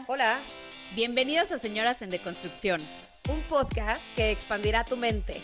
Hola, Hola, bienvenidos a Señoras en Deconstrucción. un podcast que expandirá tu mente.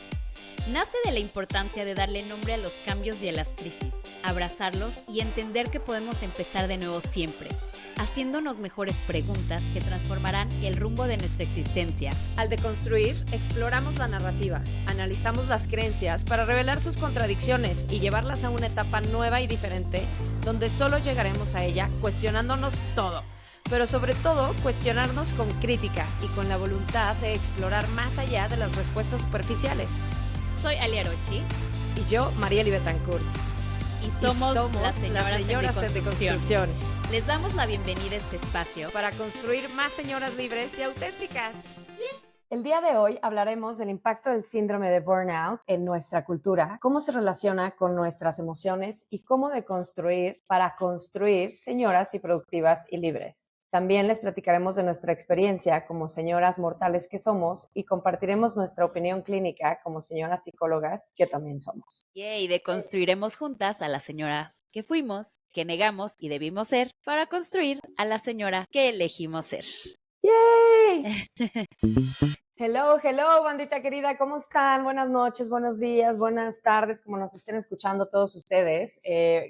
Nace de la importancia de darle nombre a los cambios y a las crisis, abrazarlos y entender que podemos empezar de nuevo siempre, haciéndonos mejores preguntas que transformarán el rumbo de nuestra existencia. Al deconstruir, exploramos la narrativa, analizamos las creencias para revelar sus contradicciones y llevarlas a una etapa nueva y diferente, donde solo llegaremos a ella cuestionándonos todo, pero sobre todo cuestionarnos con crítica y con la voluntad de explorar más allá de las respuestas superficiales. Soy Alia Rochi Y yo, Marieli Betancourt. y somos las Señoras en Deconstrucción. Les damos la bienvenida a este espacio. Para construir más señoras libres y auténticas. El día de hoy hablaremos del impacto del síndrome de burnout en nuestra cultura, cómo se relaciona con nuestras emociones y cómo deconstruir para construir señoras y productivas y libres. También les platicaremos de nuestra experiencia como señoras mortales que somos y compartiremos nuestra opinión clínica como señoras psicólogas que también somos. Y deconstruiremos juntas a las señoras que fuimos, que negamos y debimos ser, para construir a la señora que elegimos ser. ¡Yay! Hello, hello, bandita querida, ¿cómo están? Buenas noches, buenos días, buenas tardes, como nos estén escuchando todos ustedes.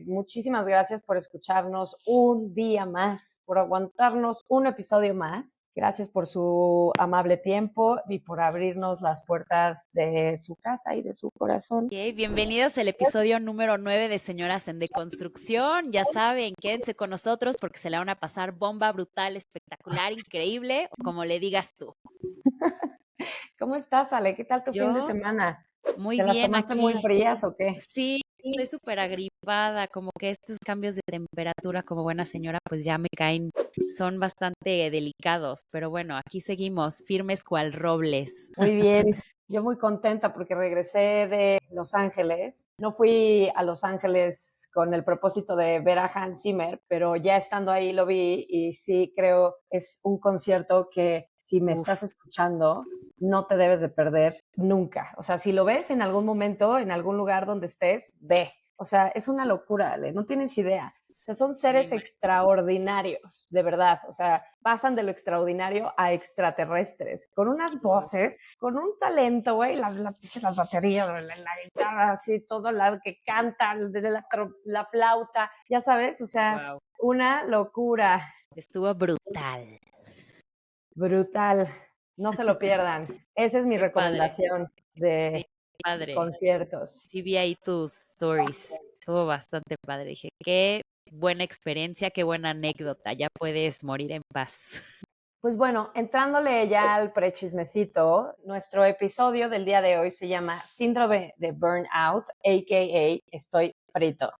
Muchísimas gracias por escucharnos un día más, por aguantarnos un episodio más. Gracias por su amable tiempo y por abrirnos las puertas de su casa y de su corazón. Bienvenidos al episodio número 9 de Señoras en Deconstrucción. Ya saben, quédense con nosotros porque se la van a pasar bomba, brutal, espectacular, increíble, o como le digas tú. ¿Cómo estás, Ale? ¿Qué tal tu fin de semana? Muy ¿Te las bien tomaste aquí. muy frías o qué? Sí, estoy súper agripada, como que estos cambios de temperatura como buena señora pues ya me caen, son bastante delicados, pero bueno, aquí seguimos, firmes cual robles. Muy bien, yo muy contenta porque regresé de Los Ángeles. No fui a Los Ángeles con el propósito de ver a Hans Zimmer, pero ya estando ahí lo vi y sí creo es un concierto que si me estás escuchando no te debes de perder nunca. O sea, si lo ves en algún momento, en algún lugar donde estés, ve. O sea, es una locura, Ale, no tienes idea. O sea, son seres extraordinarios, de verdad. O sea, pasan de lo extraordinario a extraterrestres, con unas voces, con un talento, güey, las baterías, la guitarra, así, todo lo que cantan, la flauta, ya sabes, o sea, Wow. una locura. Estuvo brutal. Brutal. No se lo pierdan. Esa es mi Qué padre. recomendación Sí, de padre. conciertos. Sí vi ahí tus stories. Estuvo bastante padre. Dije, qué buena experiencia, qué buena anécdota. Ya puedes morir en paz. Pues bueno, entrándole ya al prechismecito, nuestro episodio del día de hoy se llama Síndrome de Burnout, a.k.a. Estoy frito,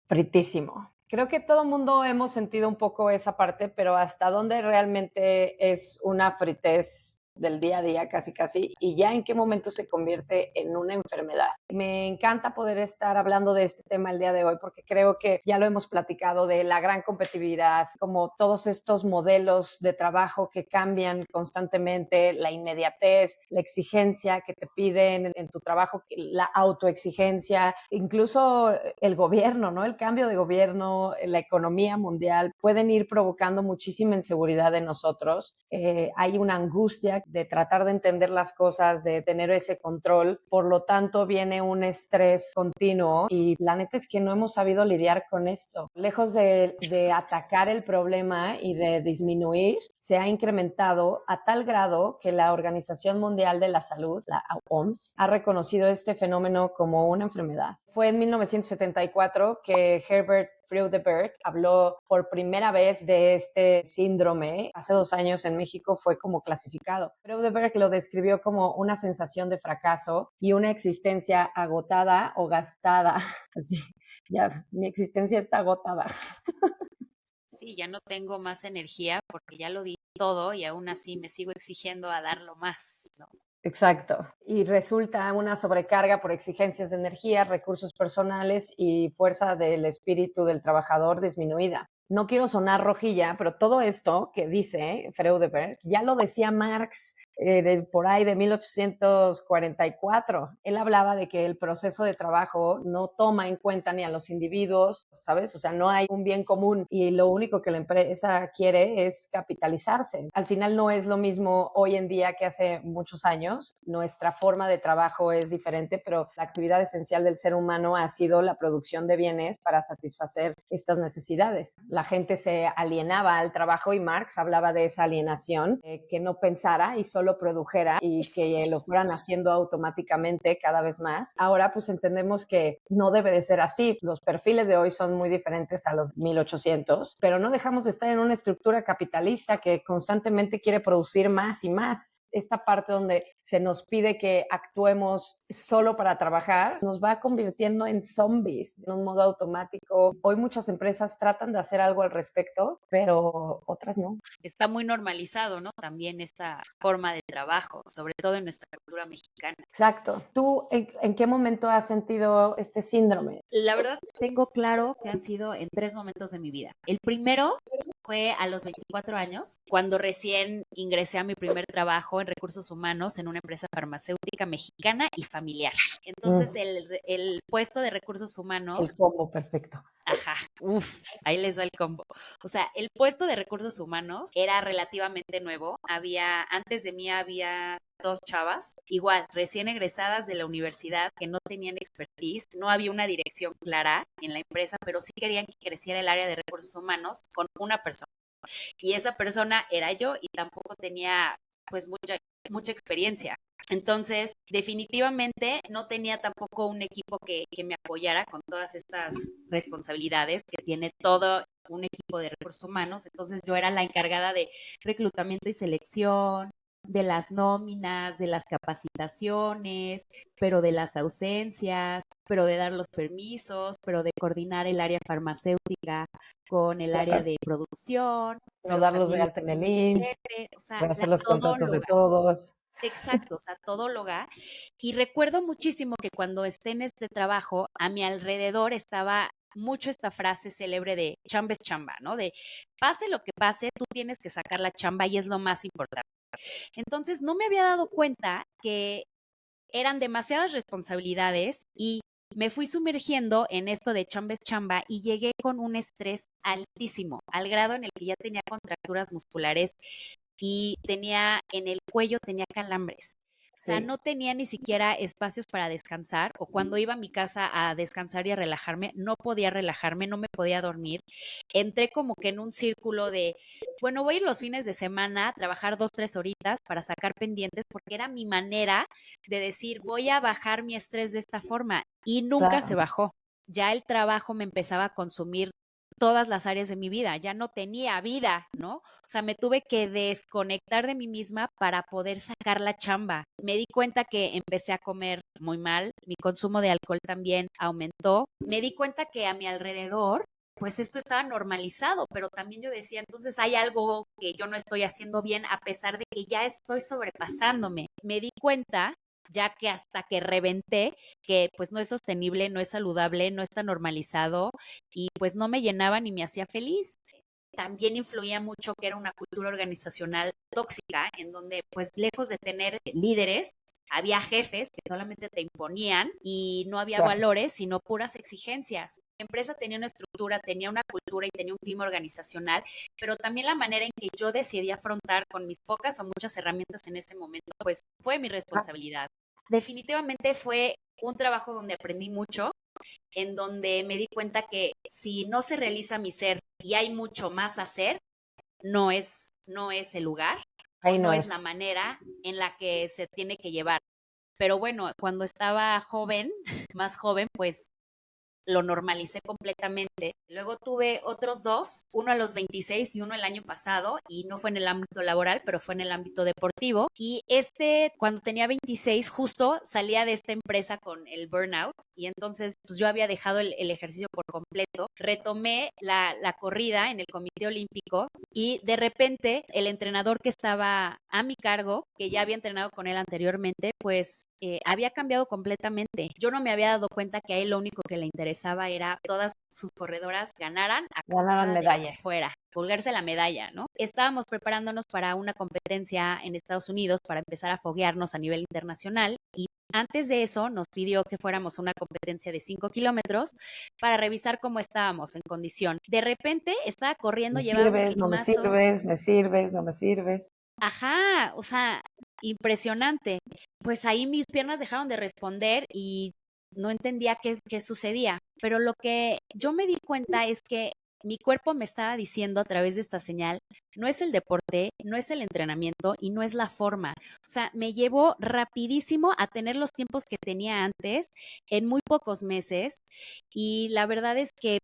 fritísimo. Creo que todo mundo hemos sentido un poco esa parte, pero hasta dónde realmente es una fritez del día a día, casi casi, y ya en qué momento se convierte en una enfermedad. Me encanta poder estar hablando de este tema el día de hoy porque creo que ya lo hemos platicado de la gran competitividad, como todos estos modelos de trabajo que cambian constantemente, la inmediatez, la exigencia que te piden en tu trabajo, la autoexigencia, incluso el gobierno, ¿no? El cambio de gobierno, la economía mundial pueden ir provocando muchísima inseguridad en nosotros. Hay una angustia de tratar de entender las cosas, de tener ese control. Por lo tanto, viene un estrés continuo y la neta es que no hemos sabido lidiar con esto. Lejos de atacar el problema y de disminuir, se ha incrementado a tal grado que la Organización Mundial de la Salud, la OMS, ha reconocido este fenómeno como una enfermedad. Fue en 1974 que Herbert Freudenberg habló por primera vez de este síndrome. Hace 2 años en México fue como clasificado. Freudenberg lo describió como una sensación de fracaso y una existencia agotada o gastada. Así, ya, mi existencia está agotada. Sí, ya no tengo más energía porque ya lo di todo y aún así me sigo exigiendo a darlo más, ¿no? Exacto. Y resulta una sobrecarga por exigencias de energía, recursos personales y fuerza del espíritu del trabajador disminuida. No quiero sonar rojilla, pero todo esto que dice Freudenberg ya lo decía Marx por ahí de 1844. Él hablaba de que el proceso de trabajo no toma en cuenta ni a los individuos, ¿sabes? O sea, no hay un bien común y lo único que la empresa quiere es capitalizarse. Al final no es lo mismo hoy en día que hace muchos años. Nuestra forma de trabajo es diferente, pero la actividad esencial del ser humano ha sido la producción de bienes para satisfacer estas necesidades. La gente se alienaba al trabajo y Marx hablaba de esa alienación, que no pensara y solo produjera y que lo fueran haciendo automáticamente cada vez más. Ahora pues entendemos que no debe de ser así. Los perfiles de hoy son muy diferentes a los 1800, pero no dejamos de estar en una estructura capitalista que constantemente quiere producir más y más. Esta parte donde se nos pide que actuemos solo para trabajar nos va convirtiendo en zombies en un modo automático. Hoy muchas empresas tratan de hacer algo al respecto, pero otras no. Está muy normalizado, ¿no? También esta forma de trabajo, sobre todo en nuestra cultura mexicana. Exacto. ¿Tú en qué momento has sentido este síndrome? La verdad, tengo claro que han sido en 3 momentos de mi vida. El primero fue a los 24 años, cuando recién ingresé a mi primer trabajo en recursos humanos en una empresa farmacéutica mexicana y familiar. Entonces, el puesto de recursos humanos, El combo perfecto. ajá, ahí les va el combo. O sea, el puesto de recursos humanos era relativamente nuevo. Antes de mí había 2 chavas, igual, recién egresadas de la universidad, que no tenían expertise, no había una dirección clara en la empresa, pero sí querían que creciera el área de recursos humanos con una persona. Y esa persona era yo y tampoco tenía pues mucha experiencia. Entonces, definitivamente no tenía tampoco un equipo que me apoyara con todas estas responsabilidades que tiene todo un equipo de recursos humanos. Entonces, yo era la encargada de reclutamiento y selección, de las nóminas, de las capacitaciones, pero de las ausencias, pero de dar los permisos, pero de coordinar el área farmacéutica con el área de producción, No pero darlos de también alta en el IMSS, o sea, la hacer los contratos de todóloga. todos. Exacto, o sea, todóloga. Y recuerdo muchísimo que cuando esté en este trabajo, a mi alrededor estaba mucho esta frase célebre de chamba es chamba, ¿no? De pase lo que pase, tú tienes que sacar la chamba y es lo más importante. Entonces, no me había dado cuenta que eran demasiadas responsabilidades y me fui sumergiendo en esto de chamba es chamba y llegué con un estrés altísimo, al grado en el que ya tenía contracturas musculares y en el cuello tenía calambres. O sea, Sí. no tenía ni siquiera espacios para descansar o cuando iba a mi casa a descansar y a relajarme, no podía relajarme, no me podía dormir. Entré como que en un círculo de, bueno, voy a ir los fines de semana a trabajar 2, 3 horitas para sacar pendientes porque era mi manera de decir, voy a bajar mi estrés de esta forma y nunca se Claro. bajó. Ya el trabajo me empezaba a consumir todas las áreas de mi vida, ya no tenía vida, ¿no? O sea, me tuve que desconectar de mí misma para poder sacar la chamba. Me di cuenta que empecé a comer muy mal, mi consumo de alcohol también aumentó. Me di cuenta que a mi alrededor, pues esto estaba normalizado, pero también yo decía, entonces hay algo que yo no estoy haciendo bien a pesar de que ya estoy sobrepasándome. Me di cuenta ya que hasta que reventé, que pues no es sostenible, no es saludable, no está normalizado y pues no me llenaba ni me hacía feliz. También influía mucho que era una cultura organizacional tóxica, en donde pues lejos de tener líderes, había jefes que solamente te imponían y no había Claro. valores, sino puras exigencias. La empresa tenía una estructura, tenía una cultura y tenía un clima organizacional, pero también la manera en que yo decidí afrontar con mis pocas o muchas herramientas en ese momento, pues fue mi responsabilidad. Definitivamente fue un trabajo donde aprendí mucho, en donde me di cuenta que si no se realiza mi ser y hay mucho más a hacer, no es el lugar o Ahí no no es la es. manera en la que se tiene que llevar. Pero bueno, cuando estaba joven, más joven, pues lo normalicé completamente. Luego tuve otros 2, uno a los 26 y uno el año pasado, y no fue en el ámbito laboral, pero fue en el ámbito deportivo. Y cuando tenía 26, justo salía de esta empresa con el burnout, y entonces pues yo había dejado el ejercicio por completo. Retomé la corrida en el Comité Olímpico y de repente el entrenador que estaba a mi cargo, que ya había entrenado con él anteriormente, pues había cambiado completamente. Yo no me había dado cuenta que a él lo único que le interesaba era que todas sus corredoras ganaran a Ganaran costa de lo que medallas. fuera. colgarse la medalla, ¿no? Estábamos preparándonos para una competencia en Estados Unidos para empezar a foguearnos a nivel internacional y antes de eso nos pidió que fuéramos a una competencia de 5 kilómetros para revisar cómo estábamos en condición. De repente estaba corriendo, Me llevaba un sirves, no me rimazo. sirves, me sirves, no me sirves. Ajá, o sea, impresionante. Pues ahí mis piernas dejaron de responder y no entendía qué sucedía. Pero lo que yo me di cuenta es que mi cuerpo me estaba diciendo a través de esta señal, no es el deporte, no es el entrenamiento y no es la forma. O sea, me llevó rapidísimo a tener los tiempos que tenía antes en muy pocos meses y la verdad es que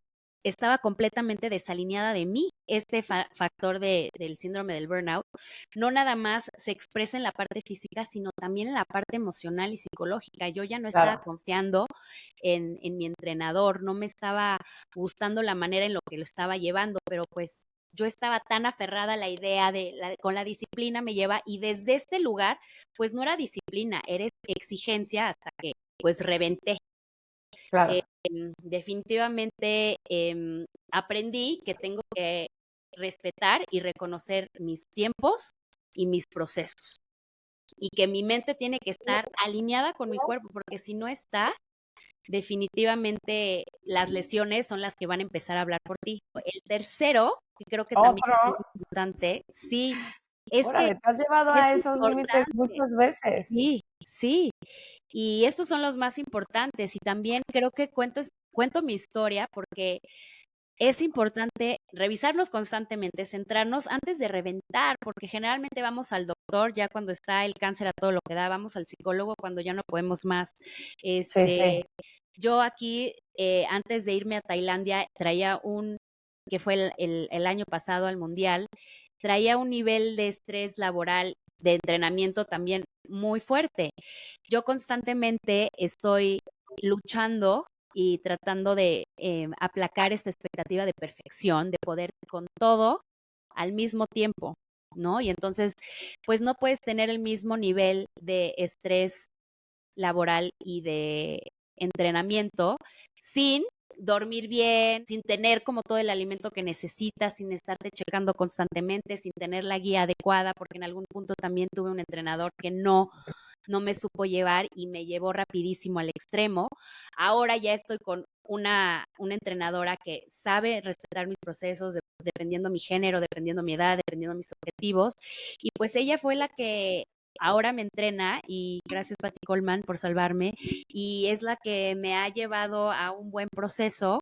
estaba completamente desalineada de mí. Este factor del síndrome del burnout no nada más se expresa en la parte física, sino también en la parte emocional y psicológica. Yo ya no estaba Claro, confiando en mi entrenador, no me estaba gustando la manera en lo que lo estaba llevando, pero pues yo estaba tan aferrada a la idea con la disciplina me lleva y desde este lugar, pues no era disciplina, era exigencia hasta que pues reventé. claro. Definitivamente aprendí que tengo que respetar y reconocer mis tiempos y mis procesos y que mi mente tiene que estar alineada con mi cuerpo porque si no está, definitivamente las lesiones son las que van a empezar a hablar por ti. El tercero, que creo que también Otro, es muy importante, sí, es que órale, te has llevado es a esos límites importante, muchas veces. sí, sí. Y estos son los más importantes y también creo que cuento mi historia porque es importante revisarnos constantemente, centrarnos antes de reventar, porque generalmente vamos al doctor ya cuando está el cáncer a todo lo que da, vamos al psicólogo cuando ya no podemos más. Sí, sí. Yo aquí, antes de irme a Tailandia, traía que fue el año pasado al Mundial, traía un nivel de estrés laboral, de entrenamiento también muy fuerte. Yo constantemente estoy luchando y tratando de aplacar esta expectativa de perfección, de poder con todo al mismo tiempo, ¿no? Y entonces, pues no puedes tener el mismo nivel de estrés laboral y de entrenamiento sin dormir bien, sin tener como todo el alimento que necesitas, sin estarte checando constantemente, sin tener la guía adecuada, porque en algún punto también tuve un entrenador que no me supo llevar y me llevó rapidísimo al extremo. Ahora ya estoy con una entrenadora que sabe respetar mis procesos, dependiendo mi género, dependiendo mi edad, dependiendo mis objetivos. Y pues ella fue la que ahora me entrena y gracias Patty Coleman por salvarme y es la que me ha llevado a un buen proceso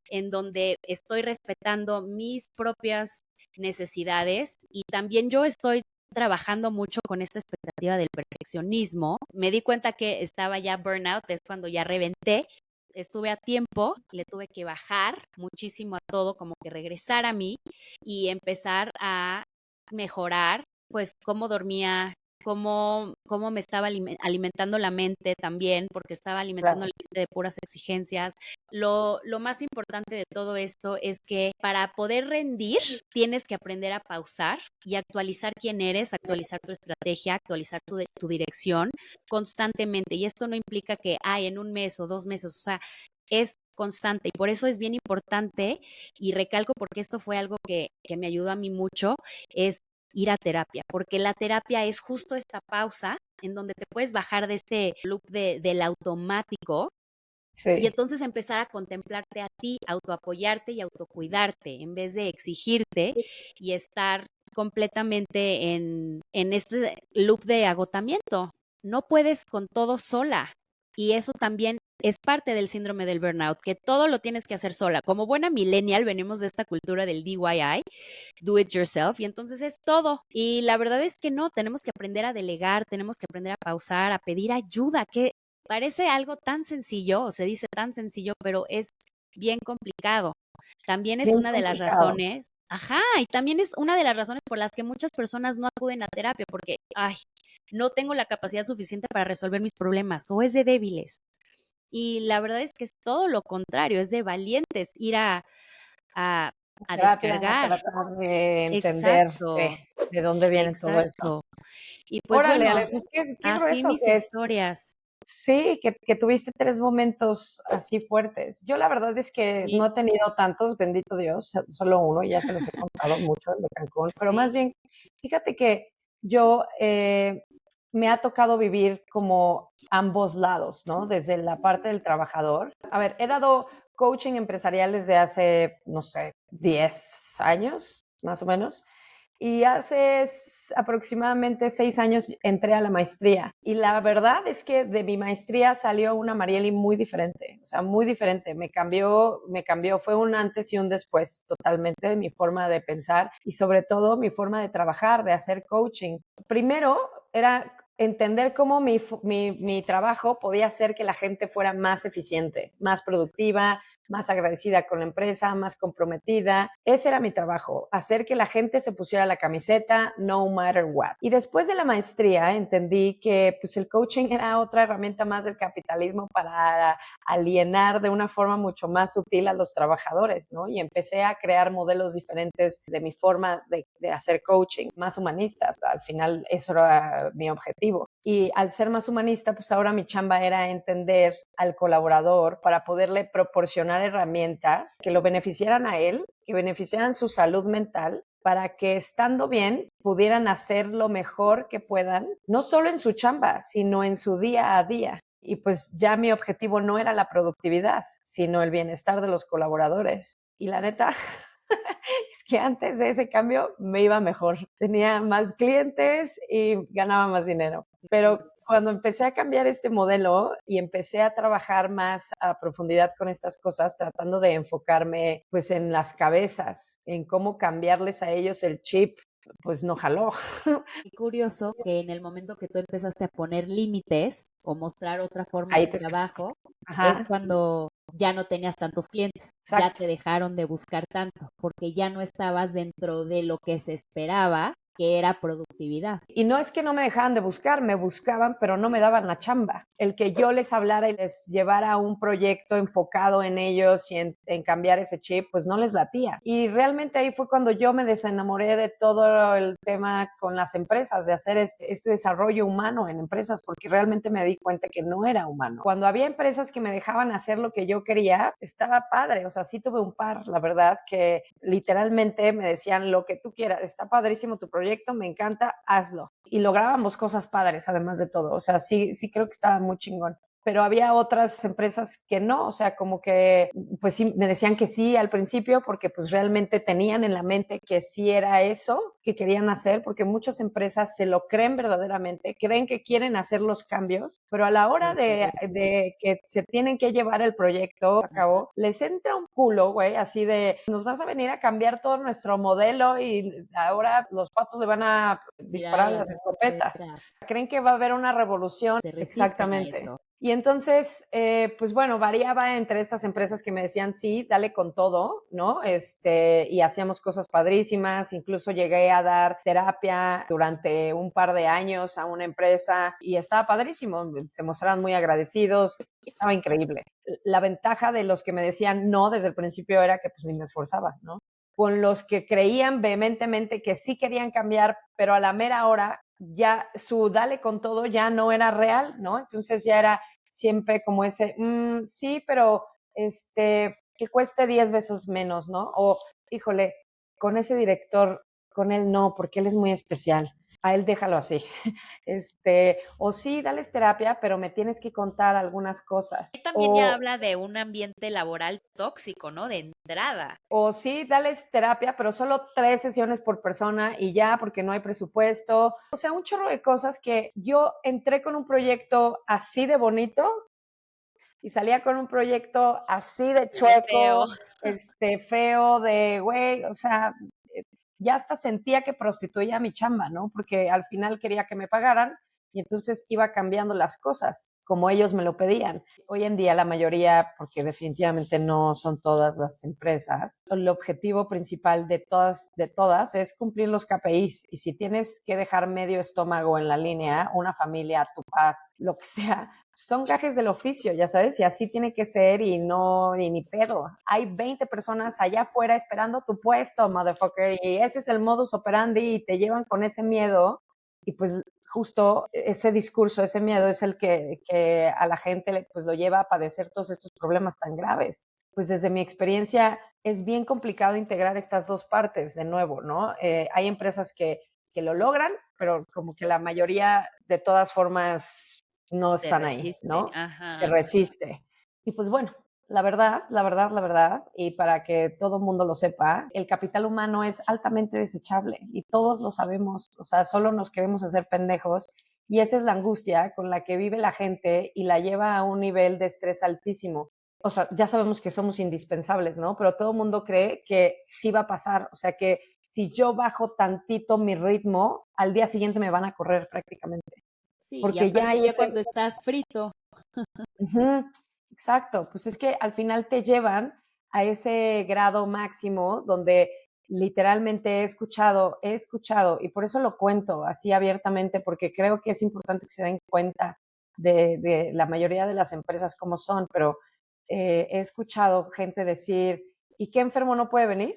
en donde estoy respetando mis propias necesidades y también yo estoy trabajando mucho con esta expectativa del perfeccionismo. Me di cuenta que estaba ya burnout, es cuando ya reventé. Estuve a tiempo, le tuve que bajar muchísimo a todo, como que regresar a mí y empezar a mejorar, pues cómo dormía, cómo me estaba alimentando la mente también, porque estaba alimentando Claro. la mente de puras exigencias. Lo más importante de todo esto es que para poder rendir tienes que aprender a pausar y actualizar quién eres, actualizar tu estrategia, actualizar tu dirección constantemente. Y esto no implica que, ay, en un mes o 2 meses, o sea, es constante y por eso es bien importante y recalco porque esto fue algo que me ayudó a mí mucho, es ir a terapia, porque la terapia es justo esta pausa en donde te puedes bajar de ese loop del automático y Sí. entonces empezar a contemplarte a ti, autoapoyarte y autocuidarte, en vez de exigirte y estar completamente en este loop de agotamiento. No puedes con todo sola. Y eso también es parte del síndrome del burnout, que todo lo tienes que hacer sola. Como buena millennial, venimos de esta cultura del DIY, do it yourself, y entonces es todo. Y la verdad es que no, tenemos que aprender a delegar, tenemos que aprender a pausar, a pedir ayuda, que parece algo tan sencillo, o se dice tan sencillo, pero es bien complicado. También es Bien una de las complicado. razones, ajá, y también es una de las razones por las que muchas personas no acuden a terapia, porque, ay, no tengo la capacidad suficiente para resolver mis problemas, o es de débiles. Y la verdad es que es todo lo contrario, es de valientes ir a, a Terapia, descargar. tratar de entender Exacto, de dónde viene todo eso. exacto. Y pues Órale, bueno, Ale, pues qué así grueso mis que es. historias. Sí, que tuviste 3 momentos así fuertes. Yo la verdad es que Sí, no he tenido tantos, bendito Dios, solo uno, y ya se los he contado mucho, el de Cancún, pero más sí, bien, fíjate que yo, me ha tocado vivir como ambos lados, ¿no? Desde la parte del trabajador. A ver, he dado coaching empresarial desde hace, no sé, 10 años, más o menos. Y hace aproximadamente 6 años entré a la maestría. Y la verdad es que de mi maestría salió una Marieli muy diferente, o sea, muy diferente. Me cambió, fue un antes y un después totalmente de mi forma de pensar y sobre todo mi forma de trabajar, de hacer coaching. Primero era entender cómo mi trabajo podía hacer que la gente fuera más eficiente, más productiva, más agradecida con la empresa, más comprometida. Ese era mi trabajo, hacer que la gente se pusiera la camiseta no matter what. Y después de la maestría entendí que pues el coaching era otra herramienta más del capitalismo para alienar de una forma mucho más sutil a los trabajadores, ¿no? Y empecé a crear modelos diferentes de mi forma de hacer coaching, más humanistas. Al final eso era mi objetivo. Y al ser más humanista, pues ahora mi chamba era entender al colaborador para poderle proporcionar herramientas que lo beneficiaran a él, que beneficiaran su salud mental, para que estando bien pudieran hacer lo mejor que puedan, no solo en su chamba, sino en su día a día. Y pues ya mi objetivo no era la productividad, sino el bienestar de los colaboradores. Y la neta, es que antes de ese cambio me iba mejor. Tenía más clientes y ganaba más dinero. Pero curioso. cuando empecé a cambiar este modelo y empecé a trabajar más a profundidad con estas cosas, tratando de enfocarme pues en las cabezas, en cómo cambiarles a ellos el chip, pues no jaló. Qué curioso que en el momento que tú empezaste a poner límites o mostrar otra forma de Ahí te... trabajo, es Ajá, cuando ya no tenías tantos clientes, ya exacto. te dejaron de buscar tanto, porque ya no estabas dentro de lo que se esperaba, que era productividad. Y no es que no me dejaban de buscar, me buscaban, pero no me daban la chamba. El que yo les hablara y les llevara un proyecto enfocado en ellos y en cambiar ese chip, pues no les latía. Y realmente ahí fue cuando yo me desenamoré de todo el tema con las empresas, de hacer este desarrollo humano en empresas, porque realmente me di cuenta que no era humano. Cuando había empresas que me dejaban hacer lo que yo quería, estaba padre. O sea, sí tuve un par, la verdad, que literalmente me decían lo que tú quieras, está padrísimo tu proyecto, me encanta, hazlo. Y lográbamos cosas padres, además de todo. O sea, sí creo que estaba muy chingón. Pero había otras empresas que no, o sea, como que, pues sí, me decían que sí al principio porque pues realmente tenían en la mente que sí era eso que querían hacer, porque muchas empresas se lo creen verdaderamente, creen que quieren hacer los cambios, pero a la Y hora hacer de, eso. de que se tienen que llevar el proyecto a Ajá. cabo, les entra un culo, güey, así de, nos vas a venir a cambiar todo nuestro modelo y ahora los patos le van a Tirar a disparar las las escopetas. escopetas, Creen que va a haber una revolución. se resisten a Exactamente. eso. Y entonces, pues bueno, variaba entre estas empresas que me decían, sí, dale con todo, ¿no? Y hacíamos cosas padrísimas, incluso llegué a dar terapia durante un par de años a una empresa y estaba padrísimo, se mostraban muy agradecidos, estaba increíble. La ventaja de los que me decían no desde el principio era que pues ni me esforzaba, ¿no? Con los que creían vehementemente que sí querían cambiar, pero a la mera hora ya su dale con todo ya no era real, ¿no? Entonces ya era siempre como ese, sí, pero que cueste 10 veces menos, ¿no? O, híjole, con ese director, con él no, porque él es muy especial. A él déjalo así. O sí, dales terapia, pero me tienes que contar algunas cosas. Y también ya habla de un ambiente laboral tóxico, ¿no? De entrada. O sí, dales terapia, pero solo 3 sesiones por persona y ya, porque no hay presupuesto. O sea, un chorro de cosas que yo entré con un proyecto así de bonito y salía con un proyecto así de Sí, de feo. chueco, feo, de güey, o sea, ya hasta sentía que prostituía mi chamba, ¿no? Porque al final quería que me pagaran y entonces iba cambiando las cosas como ellos me lo pedían. Hoy en día la mayoría, porque definitivamente no son todas las empresas, el objetivo principal de todas es cumplir los KPIs y si tienes que dejar medio estómago en la línea, una familia, tu paz, lo que sea, son gajes del oficio, ya sabes, y así tiene que ser y no, ni pedo. Hay 20 personas allá afuera esperando tu puesto, motherfucker, y ese es el modus operandi y te llevan con ese miedo y pues justo ese discurso, ese miedo es el que a la gente pues lo lleva a padecer todos estos problemas tan graves. Pues desde mi experiencia es bien complicado integrar estas dos partes de nuevo, ¿no? Hay empresas que lo logran, pero como que la mayoría de todas formas no Se están ahí, resiste, ¿no? Se ajá. resiste. Y pues bueno, la verdad, y para que todo el mundo lo sepa, el capital humano es altamente desechable y todos lo sabemos, o sea, solo nos queremos hacer pendejos y esa es la angustia con la que vive la gente y la lleva a un nivel de estrés altísimo. O sea, ya sabemos que somos indispensables, ¿no? Pero todo el mundo cree que sí va a pasar, o sea, que si yo bajo tantito mi ritmo, al día siguiente me van a correr prácticamente, Sí, y porque ya aparte hay ya ese... cuando estás frito. Ujú, exacto, pues es que al final te llevan a ese grado máximo donde literalmente he escuchado, y por eso lo cuento así abiertamente, porque creo que es importante que se den cuenta de la mayoría de las empresas como son, pero he escuchado gente decir, ¿y qué enfermo no puede venir?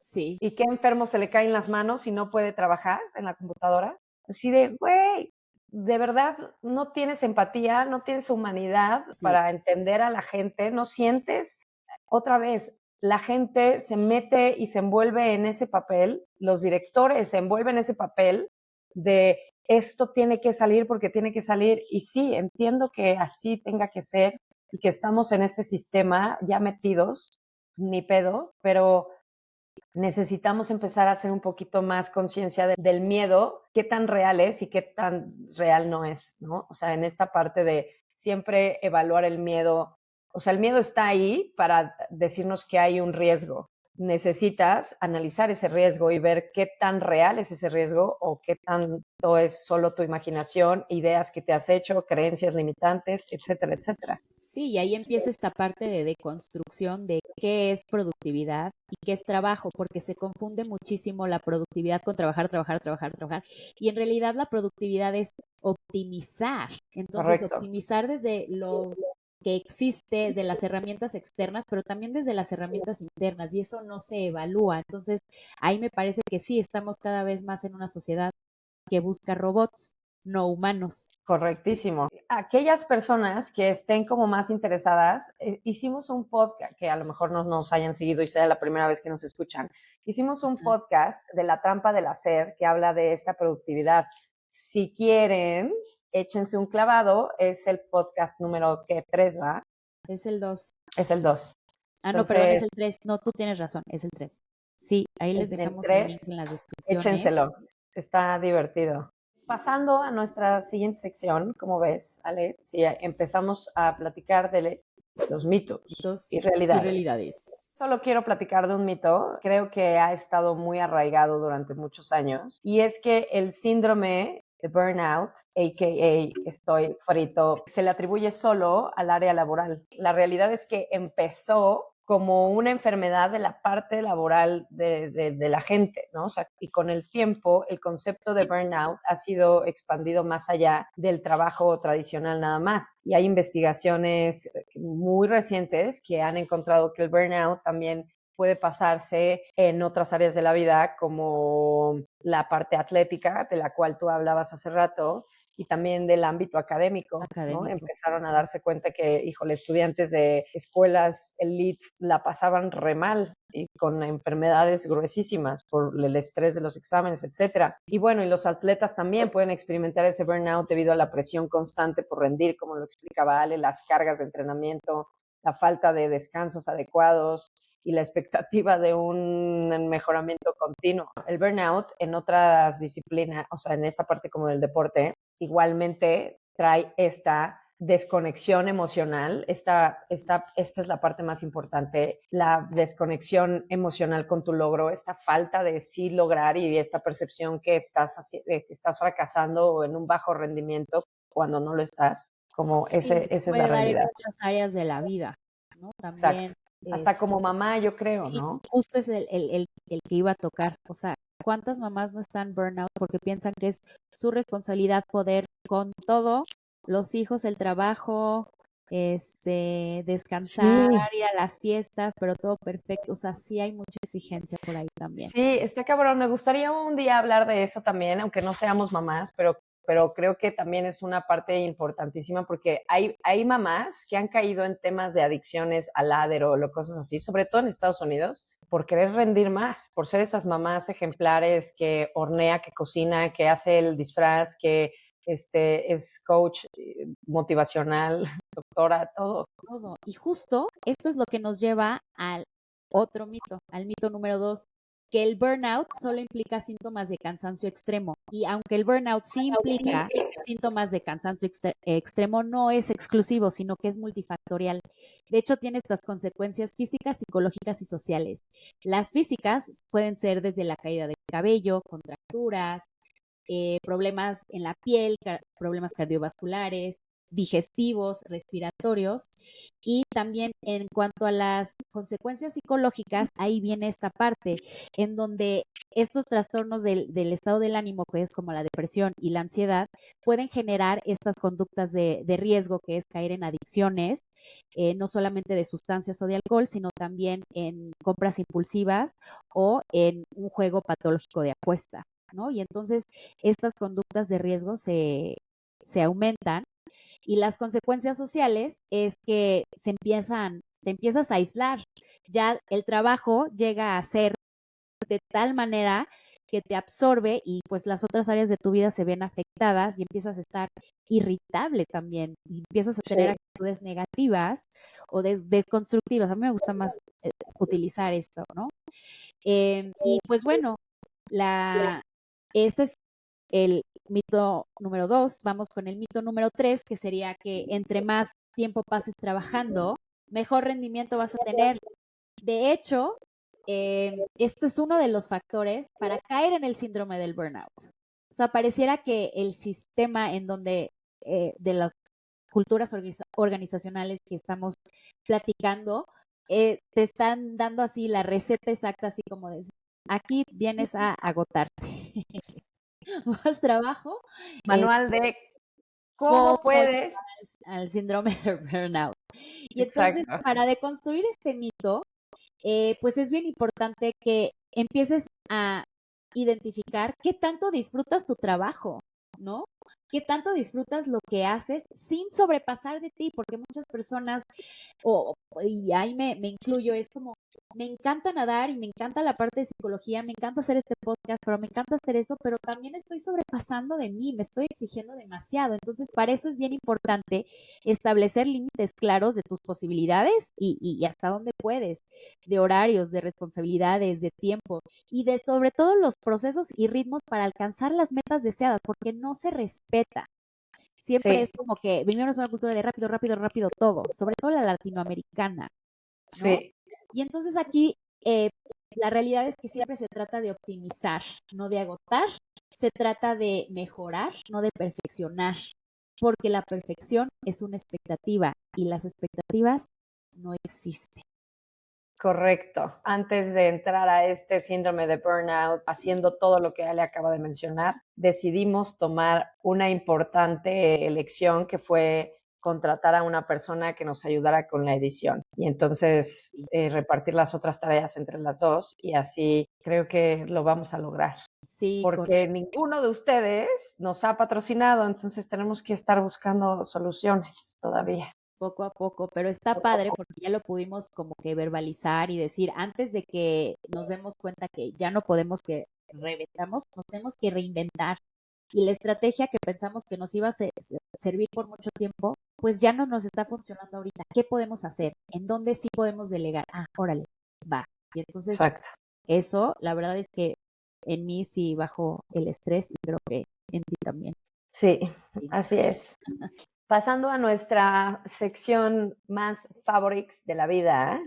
Sí, ¿Y qué enfermo se le caen las manos y no puede trabajar en la computadora? Así de, güey, de verdad no tienes empatía, no tienes humanidad sí. para entender a la gente, no sientes. Otra vez, la gente se mete y se envuelve en ese papel, los directores se envuelven en ese papel de esto tiene que salir porque tiene que salir. Y sí, entiendo que así tenga que ser y que estamos en este sistema ya metidos, ni pedo, pero necesitamos empezar a hacer un poquito más conciencia del miedo, qué tan real es y qué tan real no es, ¿no? O sea, en esta parte de siempre evaluar el miedo, o sea, el miedo está ahí para decirnos que hay un riesgo. Necesitas analizar ese riesgo y ver qué tan real es ese riesgo o qué tanto es solo tu imaginación, ideas que te has hecho, creencias limitantes, etcétera, etcétera. Sí, y ahí empieza esta parte de deconstrucción de qué es productividad y qué es trabajo, porque se confunde muchísimo la productividad con trabajar, trabajar, trabajar, trabajar. Y en realidad la productividad es optimizar. Entonces, Correcto. optimizar desde lo que existe de las herramientas externas, pero también desde las herramientas internas, y eso no se evalúa. Entonces, ahí me parece que sí, estamos cada vez más en una sociedad que busca robots, no humanos. Correctísimo. Aquellas personas que estén como más interesadas, hicimos un podcast, que a lo mejor no nos hayan seguido y sea la primera vez que nos escuchan, hicimos un Ajá. podcast de la trampa del hacer que habla de esta productividad. Si quieren, échense un clavado, es el podcast número que 3, ¿va? Es el 2. Es el 2. Ah, no, perdón, es Entonces, el 3. No, tú tienes razón, es el 3. Sí, ahí les el dejamos el link 3, en las descripciones. échenselo, está divertido. Pasando a nuestra siguiente sección, como ves, Ale, si empezamos a platicar de los mitos y Mitos y realidades. realidades. Solo quiero platicar de un mito, creo que ha estado muy arraigado durante muchos años, y es que el síndrome de burnout, a.k.a. estoy frito, se le atribuye solo al área laboral. La realidad es que empezó como una enfermedad de la parte laboral de la gente, ¿no? O sea, y con el tiempo el concepto de burnout ha sido expandido más allá del trabajo tradicional nada más. Y hay investigaciones muy recientes que han encontrado que el burnout también puede pasarse en otras áreas de la vida, como la parte atlética, de la cual tú hablabas hace rato, y también del ámbito académico, ¿no? Académico. Empezaron a darse cuenta que, híjole, estudiantes de escuelas elite la pasaban re mal y con enfermedades gruesísimas por el estrés de los exámenes, etcétera. Y bueno, y los atletas también pueden experimentar ese burnout debido a la presión constante por rendir, como lo explicaba Ale, las cargas de entrenamiento, la falta de descansos adecuados, y la expectativa de un mejoramiento continuo. El burnout en otras disciplinas, o sea, en esta parte como del deporte, igualmente trae esta desconexión emocional. Esta es la parte más importante, la desconexión emocional con tu logro, esta falta de sí lograr y esta percepción que que estás fracasando o en un bajo rendimiento cuando no lo estás, como Sí, se esa es la puede dar en realidad. muchas áreas de la vida, ¿no? También, Exacto. Hasta es, como mamá, yo creo, y ¿no? justo es el que iba a tocar. O sea, ¿cuántas mamás no están burnout porque piensan que es su responsabilidad poder con todo, los hijos, el trabajo, descansar, Sí, ir a las fiestas, pero todo perfecto? O sea, sí hay mucha exigencia por ahí también. sí, está cabrón. Me gustaría un día hablar de eso también, aunque no seamos mamás, pero pero creo que también es una parte importantísima porque hay mamás que han caído en temas de adicciones al Adderall o cosas así, sobre todo en Estados Unidos, por querer rendir más, por ser esas mamás ejemplares que hornea, que cocina, que hace el disfraz, que es coach motivacional, doctora, todo. Todo. Y justo esto es lo que nos lleva al otro mito, al mito número 2, que el burnout solo implica síntomas de cansancio extremo. Y aunque el burnout sí implica síntomas de cansancio extremo, no es exclusivo, sino que es multifactorial. De hecho, tiene estas consecuencias físicas, psicológicas y sociales. Las físicas pueden ser desde la caída de cabello, contracturas, problemas en la piel, problemas cardiovasculares, digestivos, respiratorios, y también en cuanto a las consecuencias psicológicas, ahí viene esta parte en donde estos trastornos del estado del ánimo, que es como la depresión y la ansiedad, pueden generar estas conductas de riesgo, que es caer en adicciones, no solamente de sustancias o de alcohol, sino también en compras impulsivas o en un juego patológico de apuesta, ¿no? Y entonces estas conductas de riesgo se aumentan, y las consecuencias sociales es que te empiezas a aislar. Ya el trabajo llega a ser de tal manera que te absorbe y pues las otras áreas de tu vida se ven afectadas y empiezas a estar irritable también y empiezas a tener actitudes negativas o deconstructivas. A mí me gusta más utilizar esto, ¿no? Y pues bueno, este es el mito número 2. Vamos con el mito número 3, que sería que entre más tiempo pases trabajando, mejor rendimiento vas a tener. De hecho, esto es uno de los factores para caer en el síndrome del burnout. O sea, pareciera que el sistema en donde de las culturas organizacionales que estamos platicando, te están dando así la receta exacta, así como de, aquí vienes a agotarte. Más trabajo. Manual de cómo puedes. Al síndrome de burnout. Y entonces, Exacto. para deconstruir este mito, pues es bien importante que empieces a identificar qué tanto disfrutas tu trabajo, ¿no? Qué tanto disfrutas lo que haces sin sobrepasar de ti, porque muchas personas, y ahí me incluyo, es como, me encanta nadar y me encanta la parte de psicología, me encanta hacer este podcast, pero me encanta hacer eso, pero también estoy sobrepasando de mí, me estoy exigiendo demasiado. Entonces, para eso es bien importante establecer límites claros de tus posibilidades y hasta dónde puedes, de horarios, de responsabilidades, de tiempo y de sobre todo los procesos y ritmos para alcanzar las metas deseadas, porque no se respeta. Siempre es como que vivimos una cultura de rápido, rápido, rápido todo, sobre todo la latinoamericana, ¿no? Sí. Y entonces aquí la realidad es que siempre se trata de optimizar, no de agotar, se trata de mejorar, no de perfeccionar, porque la perfección es una expectativa y las expectativas no existen. Correcto. Antes de entrar a este síndrome de burnout, haciendo todo lo que Ale acaba de mencionar, decidimos tomar una importante elección que fue contratar a una persona que nos ayudara con la edición y entonces repartir las otras tareas entre las dos y así creo que lo vamos a lograr. Sí, porque ninguno de ustedes nos ha patrocinado, entonces tenemos que estar buscando soluciones todavía. poco a poco, pero está padre porque ya lo pudimos como que verbalizar y decir, antes de que nos demos cuenta que ya no podemos, que reventamos, nos tenemos que reinventar. Y la estrategia que pensamos que nos iba a servir por mucho tiempo, pues ya no nos está funcionando ahorita. ¿Qué podemos hacer? ¿En dónde sí podemos delegar? Ah, órale, va. Y entonces Exacto. eso, la verdad es que en mí sí bajo el estrés y creo que en ti también. Sí, así es. Pasando a nuestra sección más favorites de la vida,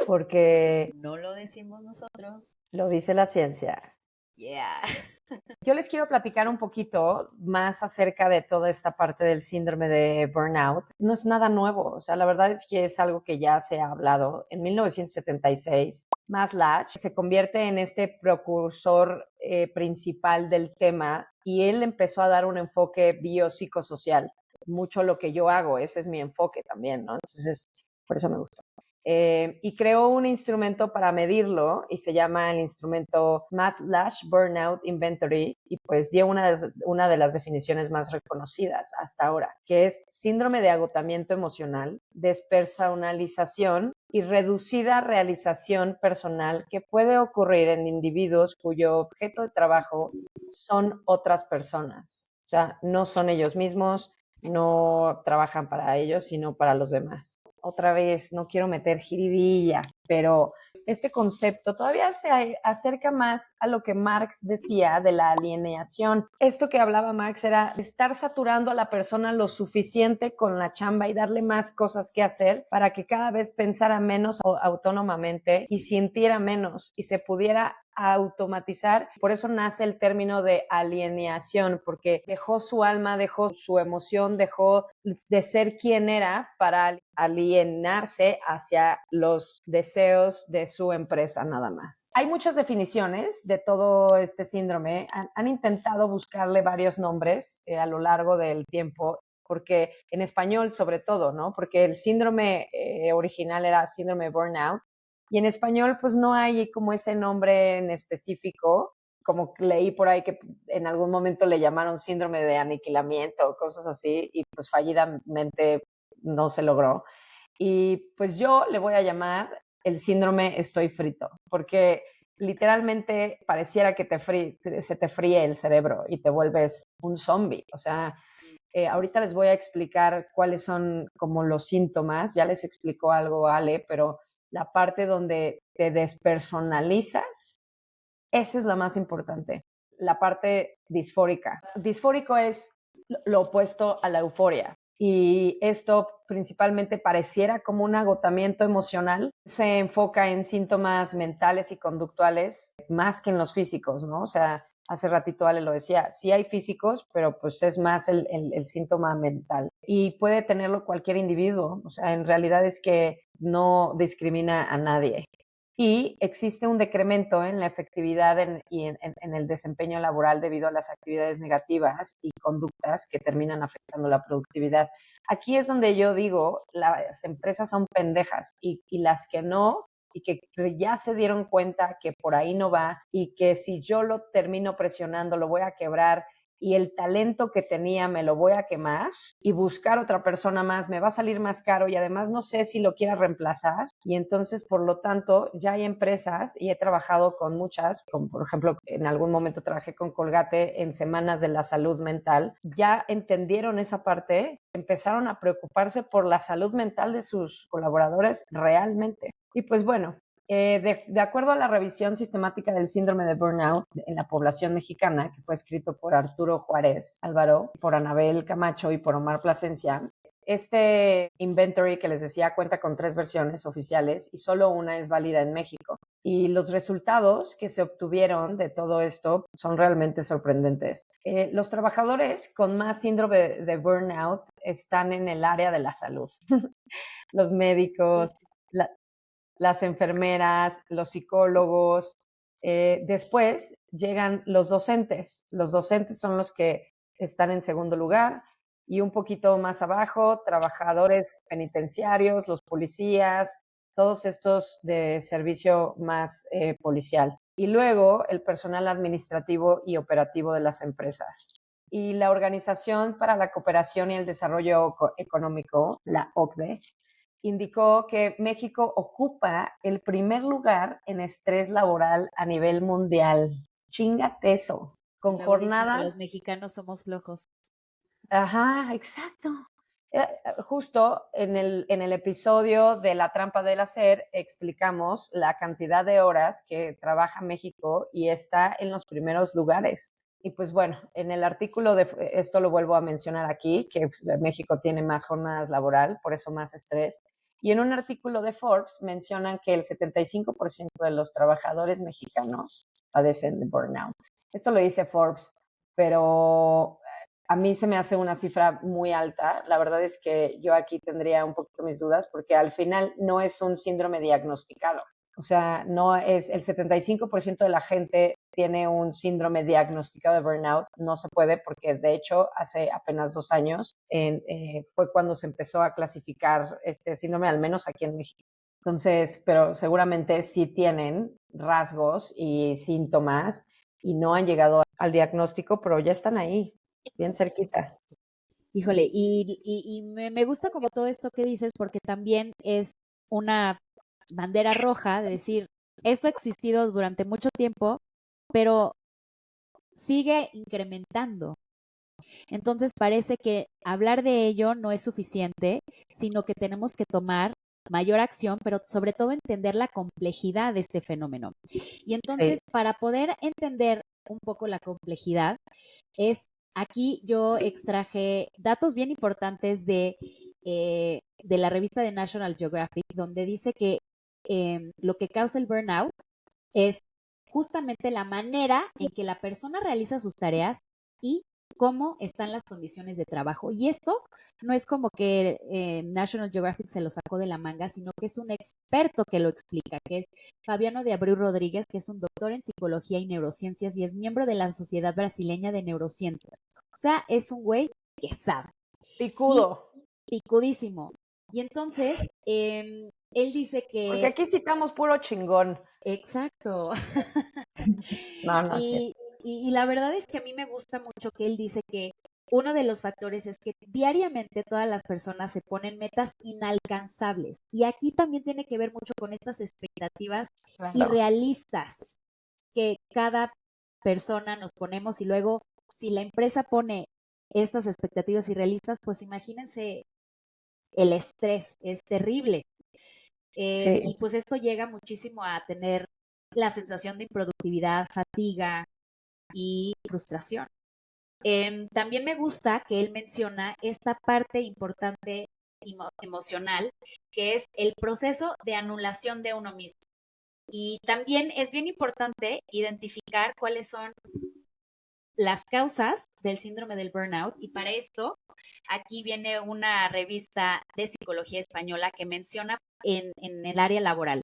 porque no lo decimos nosotros. lo dice la ciencia. Yeah. Yo les quiero platicar un poquito más acerca de toda esta parte del síndrome de burnout. No es nada nuevo, o sea, la verdad es que es algo que ya se ha hablado. En 1976, Maslach se convierte en este precursor principal del tema y él empezó a dar un enfoque biopsicosocial. Mucho lo que yo hago, ese es mi enfoque también, ¿no? Entonces, por eso me gusta. Y creó un instrumento para medirlo y se llama el instrumento Maslach Burnout Inventory y pues dio una de las definiciones más reconocidas hasta ahora, que es síndrome de agotamiento emocional, despersonalización y reducida realización personal que puede ocurrir en individuos cuyo objeto de trabajo son otras personas. O sea, no son ellos mismos, no trabajan para ellos, sino para los demás. Otra vez, no quiero meter jiribilla, pero este concepto todavía se acerca más a lo que Marx decía de la alienación. Esto que hablaba Marx era estar saturando a la persona lo suficiente con la chamba y darle más cosas que hacer para que cada vez pensara menos autónomamente y sintiera menos y se pudiera automatizar. Por eso nace el término de alienación, porque dejó su alma, dejó su emoción, dejó de ser quien era para alienarse hacia los deseos de su empresa nada más. Hay muchas definiciones de todo este síndrome. Han intentado buscarle varios nombres a lo largo del tiempo, porque en español sobre todo, ¿no? Porque el síndrome original era síndrome burnout, y en español pues no hay como ese nombre en específico, como leí por ahí que en algún momento le llamaron síndrome de aniquilamiento o cosas así, y pues fallidamente no se logró. Y pues yo le voy a llamar el síndrome estoy frito, porque literalmente pareciera que se te fríe el cerebro y te vuelves un zombie. O sea, ahorita les voy a explicar cuáles son como los síntomas. Ya les explicó algo Ale, pero la parte donde te despersonalizas, esa es la más importante. La parte disfórica. Disfórico es lo opuesto a la euforia. Y esto principalmente pareciera como un agotamiento emocional. Se enfoca en síntomas mentales y conductuales más que en los físicos, ¿no? O sea, hace ratito Ale lo decía, sí hay físicos, pero pues es más el síntoma mental. Y puede tenerlo cualquier individuo. O sea, en realidad es que no discrimina a nadie. Y existe un decremento en la efectividad y en el desempeño laboral debido a las actividades negativas y conductas que terminan afectando la productividad. Aquí es donde yo digo, las empresas son pendejas y las que no, y que ya se dieron cuenta que por ahí no va y que si yo lo termino presionando lo voy a quebrar y el talento que tenía me lo voy a quemar y buscar otra persona más me va a salir más caro y además no sé si lo quiera reemplazar. Y entonces, por lo tanto, ya hay empresas y he trabajado con muchas, como por ejemplo, en algún momento trabajé con Colgate en Semanas de la Salud Mental, ya entendieron esa parte, empezaron a preocuparse por la salud mental de sus colaboradores realmente. Y pues bueno, de acuerdo a la revisión sistemática del síndrome de burnout en la población mexicana, que fue escrito por Arturo Juárez Álvaro, por Anabel Camacho y por Omar Plasencia, este inventory que les decía cuenta con 3 versiones oficiales y solo una es válida en México. Y los resultados que se obtuvieron de todo esto son realmente sorprendentes. Los trabajadores con más síndrome de burnout están en el área de la salud. Los médicos, las enfermeras, los psicólogos. Después llegan los docentes. Los docentes son los que están en segundo lugar y un poquito más abajo, trabajadores penitenciarios, los policías, todos estos de servicio más policial. Y luego el personal administrativo y operativo de las empresas. Y la Organización para la Cooperación y el Desarrollo Económico, la OCDE, indicó que México ocupa el primer lugar en estrés laboral a nivel mundial. Chíngate eso. Y Con luego dicen que jornadas. los mexicanos somos flojos. Ajá, exacto. Justo en el episodio de La trampa del hacer explicamos la cantidad de horas que trabaja México y está en los primeros lugares. Y pues bueno, en el artículo de esto lo vuelvo a mencionar aquí, que México tiene más jornadas laboral, por eso más estrés. Y en un artículo de Forbes mencionan que el 75% de los trabajadores mexicanos padecen de burnout. Esto lo dice Forbes, pero a mí se me hace una cifra muy alta. La verdad es que yo aquí tendría un poquito mis dudas porque al final no es un síndrome diagnosticado. O sea, no es el 75% de la gente tiene un síndrome diagnosticado de burnout. No se puede porque de hecho hace apenas 2 años fue cuando se empezó a clasificar este síndrome, al menos aquí en México. Entonces, pero seguramente sí tienen rasgos y síntomas y no han llegado al diagnóstico, pero ya están ahí, bien cerquita. Híjole, y me gusta como todo esto que dices, porque también es una bandera roja de decir, esto ha existido durante mucho tiempo, pero sigue incrementando. Entonces parece que hablar de ello no es suficiente, sino que tenemos que tomar mayor acción, pero sobre todo entender la complejidad de este fenómeno. Y entonces, Sí, para poder entender un poco la complejidad, es aquí yo extraje datos bien importantes de la revista de National Geographic, donde dice que lo que causa el burnout es justamente la manera en que la persona realiza sus tareas y cómo están las condiciones de trabajo. Y esto no es como que National Geographic se lo sacó de la manga, sino que es un experto que lo explica, que es Fabiano de Abreu Rodríguez, que es un doctor en psicología y neurociencias y es miembro de la Sociedad Brasileña de Neurociencias. O sea, es un güey que sabe. Y picudo. picudísimo. Y entonces, él dice Porque que, aquí citamos puro chingón. exacto. No, no es cierto. Y la verdad es que a mí me gusta mucho que él dice que uno de los factores es que diariamente todas las personas se ponen metas inalcanzables. Y aquí también tiene que ver mucho con estas expectativas Claro. irrealistas que cada persona nos ponemos y luego si la empresa pone estas expectativas irrealistas, pues imagínense el estrés, es terrible. Y Sí, pues esto llega muchísimo a tener la sensación de improductividad, fatiga y frustración. También me gusta que él menciona esta parte importante emocional, que es el proceso de anulación de uno mismo. Y también es bien importante identificar cuáles son las causas del síndrome del burnout y para esto aquí viene una revista de psicología española que menciona en el área laboral.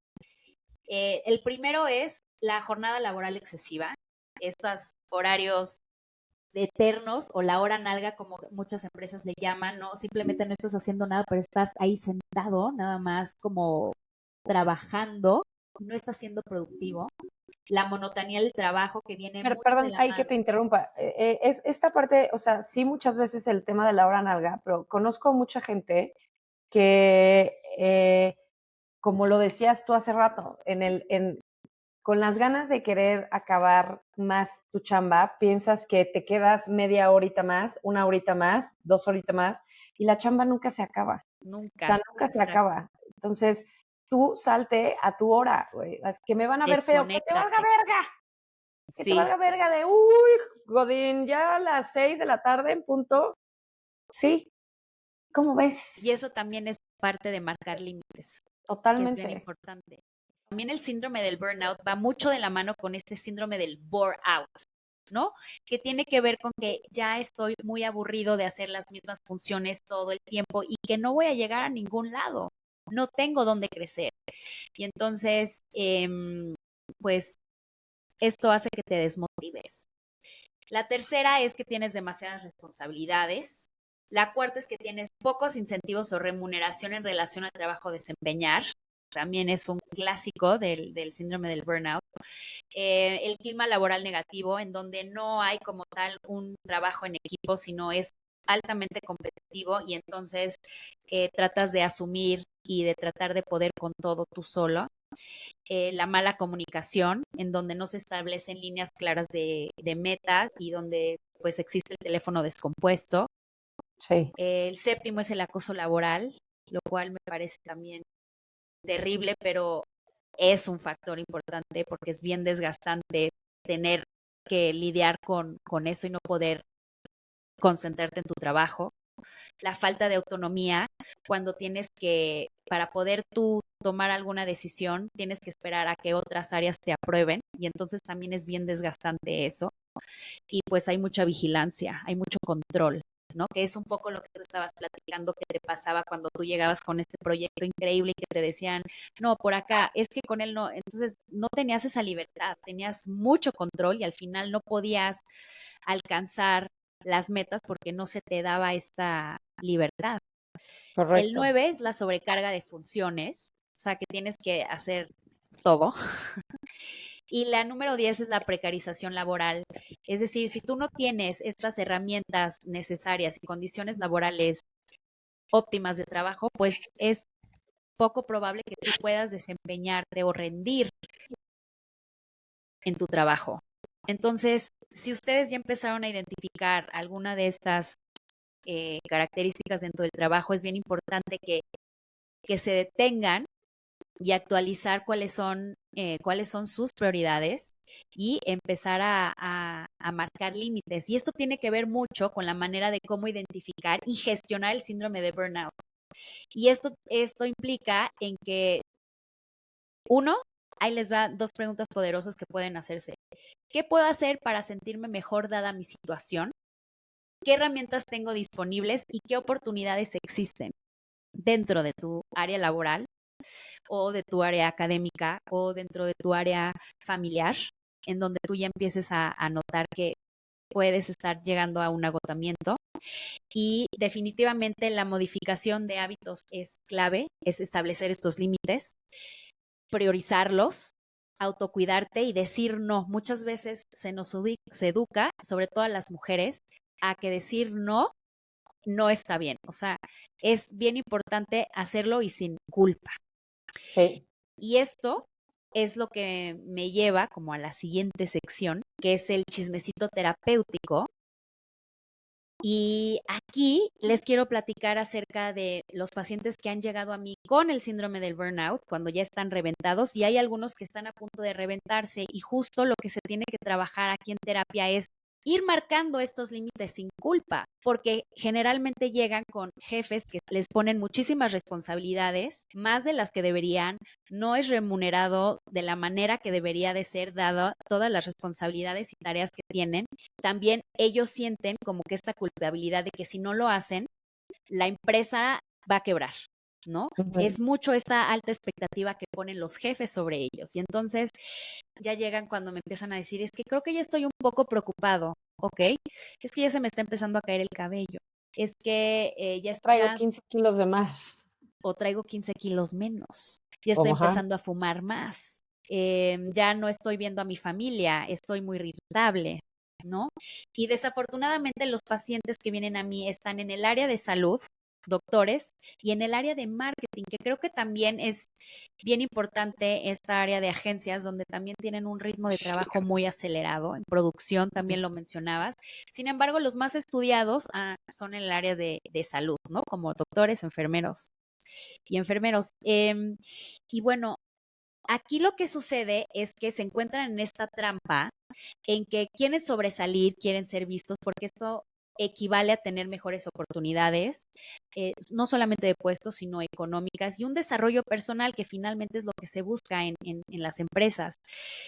El primero es la jornada laboral excesiva, estos horarios eternos o la hora nalga como muchas empresas le llaman, ¿no? Simplemente no estás haciendo nada, pero estás ahí sentado, nada más como trabajando, no estás siendo productivo. La monotonía del trabajo que viene pero mucho de perdón, la hay que mano. te interrumpa. Es esta parte, o sea, sí muchas veces el tema de la hora nalga, pero conozco mucha gente que, como lo decías tú hace rato, con las ganas de querer acabar más tu chamba, piensas que te quedas media horita más, una horita más, 2 horitas más, y la chamba nunca se acaba. O Nunca, sea, nunca se exacto. acaba. Entonces, tú salte a tu hora, güey. Que me van a ver feo, que te valga Desconéctate. verga, que te Sí, valga verga de, uy, Godín, ya a las 6 de la tarde en punto. Sí, ¿cómo y ves? eso también es parte de marcar límites, que es bien Totalmente. importante. También el síndrome del burnout va mucho de la mano con este síndrome del bore out, ¿no? Que tiene que ver con que ya estoy muy aburrido de hacer las mismas funciones todo el tiempo y que no voy a llegar a ningún lado, no tengo dónde crecer. Y entonces, pues esto hace que te desmotives. La tercera es que tienes demasiadas responsabilidades. La cuarta es que tienes pocos incentivos o remuneración en relación al trabajo a desempeñar. También es un clásico del síndrome del burnout. El clima laboral negativo, en donde no hay como tal un trabajo en equipo, sino es altamente competitivo y entonces tratas de asumir y de tratar de poder con todo tú solo. La mala comunicación, en donde no se establecen líneas claras de meta y donde pues existe el teléfono descompuesto. Sí. El séptimo es el acoso laboral, lo cual me parece también terrible, pero es un factor importante porque es bien desgastante tener que lidiar con eso y no poder concentrarte en tu trabajo. La falta de autonomía, cuando tienes que, para poder tú tomar alguna decisión, tienes que esperar a que otras áreas te aprueben y entonces también es bien desgastante eso. Y pues hay mucha vigilancia, hay mucho control, ¿no? Que es un poco lo que tú estabas platicando que te pasaba cuando tú llegabas con este proyecto increíble y que te decían, no, por acá, es que con él no, entonces no tenías esa libertad, tenías mucho control y al final no podías alcanzar las metas porque no se te daba esta libertad. El Correcto. 9 es la sobrecarga de funciones, o sea, que tienes que hacer todo. Y la número 10 es la precarización laboral. Es decir, si tú no tienes estas herramientas necesarias y condiciones laborales óptimas de trabajo, pues es poco probable que tú puedas desempeñarte o rendir en tu trabajo. Entonces, si ustedes ya empezaron a identificar alguna de estas características dentro del trabajo, es bien importante que se detengan y actualizar cuáles son sus prioridades y empezar a marcar límites. Y esto tiene que ver mucho con la manera de cómo identificar y gestionar el síndrome de burnout. Y esto implica en que, uno, ahí les va 2 preguntas poderosas que pueden hacerse. ¿Qué puedo hacer para sentirme mejor dada mi situación? ¿Qué herramientas tengo disponibles y qué oportunidades existen dentro de tu área laboral o de tu área académica o dentro de tu área familiar, en donde tú ya empieces a notar que puedes estar llegando a un agotamiento? Y definitivamente la modificación de hábitos es clave, es establecer estos límites, priorizarlos, autocuidarte y decir no. Muchas veces se educa, sobre todo a las mujeres, a que decir no no está bien. O sea, es bien importante hacerlo y sin culpa. Sí. Y esto es lo que me lleva como a la siguiente sección, que es el chismecito terapéutico. Y aquí les quiero platicar acerca de los pacientes que han llegado a mí con el síndrome del burnout, cuando ya están reventados, y hay algunos que están a punto de reventarse, y justo lo que se tiene que trabajar aquí en terapia es ir marcando estos límites sin culpa, porque generalmente llegan con jefes que les ponen muchísimas responsabilidades, más de las que deberían, no es remunerado de la manera que debería de ser, dado todas las responsabilidades y tareas que tienen. También ellos sienten como que esta culpabilidad de que si no lo hacen, la empresa va a quebrar, ¿no? Es mucho esta alta expectativa que ponen los jefes sobre ellos. Y entonces ya llegan cuando me empiezan a decir, es que creo que ya estoy un poco preocupado, ¿ok? Es que ya se me está empezando a caer el cabello. Es que Traigo 15 kilos de más. o traigo 15 kilos menos. Ya estoy empezando a fumar más. Ya no estoy viendo a mi familia, estoy muy irritable, ¿no? Y desafortunadamente los pacientes que vienen a mí están en el área de salud, doctores, y en el área de marketing, que creo que también es bien importante esta área de agencias, donde también tienen un ritmo de trabajo muy acelerado, en producción también lo mencionabas. Sin embargo, los más estudiados son en el área de salud, ¿no? Como doctores, enfermeros y enfermeros. Y bueno, aquí lo que sucede es que se encuentran en esta trampa en que quieren sobresalir, quieren ser vistos, porque esto equivale a tener mejores oportunidades, no solamente de puestos, sino económicas, y un desarrollo personal que finalmente es lo que se busca en las empresas.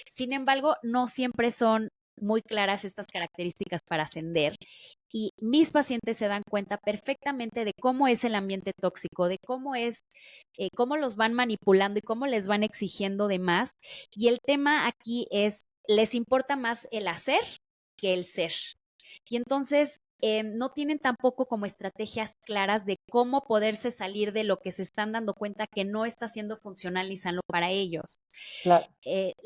Sin embargo, no siempre son muy claras estas características para ascender. Y mis pacientes se dan cuenta perfectamente de cómo es el ambiente tóxico, de cómo es, cómo los van manipulando y cómo les van exigiendo de más. Y el tema aquí es, les importa más el hacer que el ser. Y entonces no tienen tampoco como estrategias claras de cómo poderse salir de lo que se están dando cuenta que no está siendo funcional ni sano para ellos. Claro.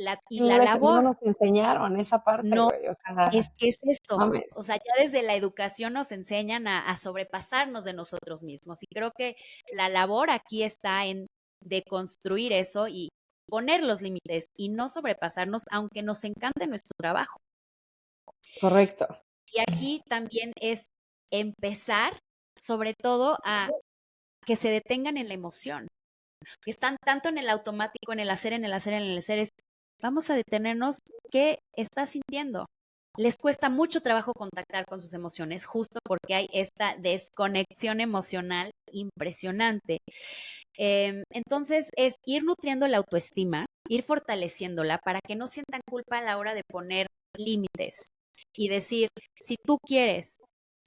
La labor. No nos enseñaron esa parte, No, güey. O sea, es esto. mames. O sea, ya desde la educación nos enseñan a sobrepasarnos de nosotros mismos. Y creo que la labor aquí está en deconstruir eso y poner los límites y no sobrepasarnos, aunque nos encante nuestro trabajo. Correcto. Y aquí también es empezar, sobre todo, a que se detengan en la emoción, que están tanto en el automático, en el hacer, en el hacer, en el hacer. Vamos a detenernos. ¿Qué estás sintiendo? Les cuesta mucho trabajo contactar con sus emociones, justo porque hay esta desconexión emocional impresionante. Entonces, es ir nutriendo la autoestima, ir fortaleciéndola para que no sientan culpa a la hora de poner límites y decir, si tú quieres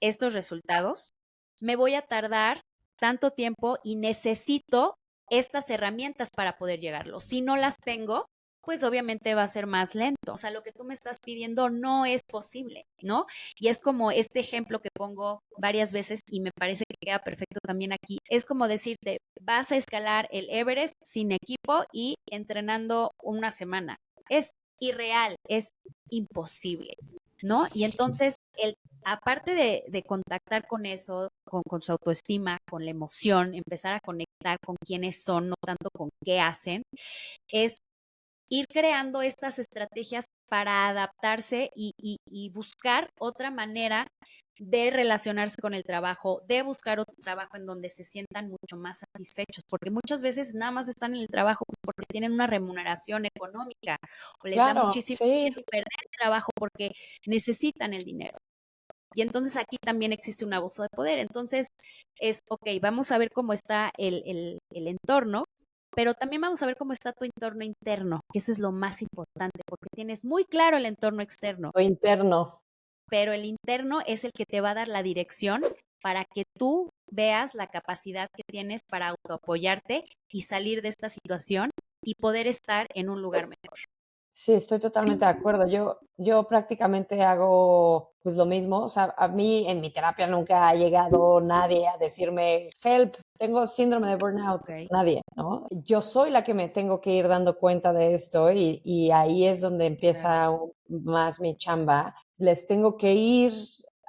estos resultados, me voy a tardar tanto tiempo y necesito estas herramientas para poder llegarlo. Si no las tengo, pues obviamente va a ser más lento. O sea, lo que tú me estás pidiendo no es posible, ¿no? Y es como este ejemplo que pongo varias veces y me parece que queda perfecto también aquí. Es como decirte, vas a escalar el Everest sin equipo y entrenando una semana. Es irreal, es imposible, ¿no? Y entonces, aparte de contactar con eso, con su autoestima, con la emoción, empezar a conectar con quiénes son, no tanto con qué hacen, es ir creando estas estrategias para adaptarse y buscar otra manera de relacionarse con el trabajo, de buscar otro trabajo en donde se sientan mucho más satisfechos, porque muchas veces nada más están en el trabajo porque tienen una remuneración económica o les da Claro, muchísimo sí. miedo perder el trabajo porque necesitan el dinero. Y entonces aquí también existe un abuso de poder. Entonces es, ok, vamos a ver cómo está el entorno, pero también vamos a ver cómo está tu entorno interno, que eso es lo más importante, porque tienes muy claro el entorno externo, Lo interno. pero el interno es el que te va a dar la dirección para que tú veas la capacidad que tienes para autoapoyarte y salir de esta situación y poder estar en un lugar mejor. Sí, estoy totalmente de acuerdo. Yo prácticamente hago pues lo mismo. O sea, a mí en mi terapia nunca ha llegado nadie a decirme, help, tengo síndrome de burnout. Okay. Nadie, ¿no? Yo soy la que me tengo que ir dando cuenta de esto y ahí es donde Claro. empieza más mi chamba. Les tengo que ir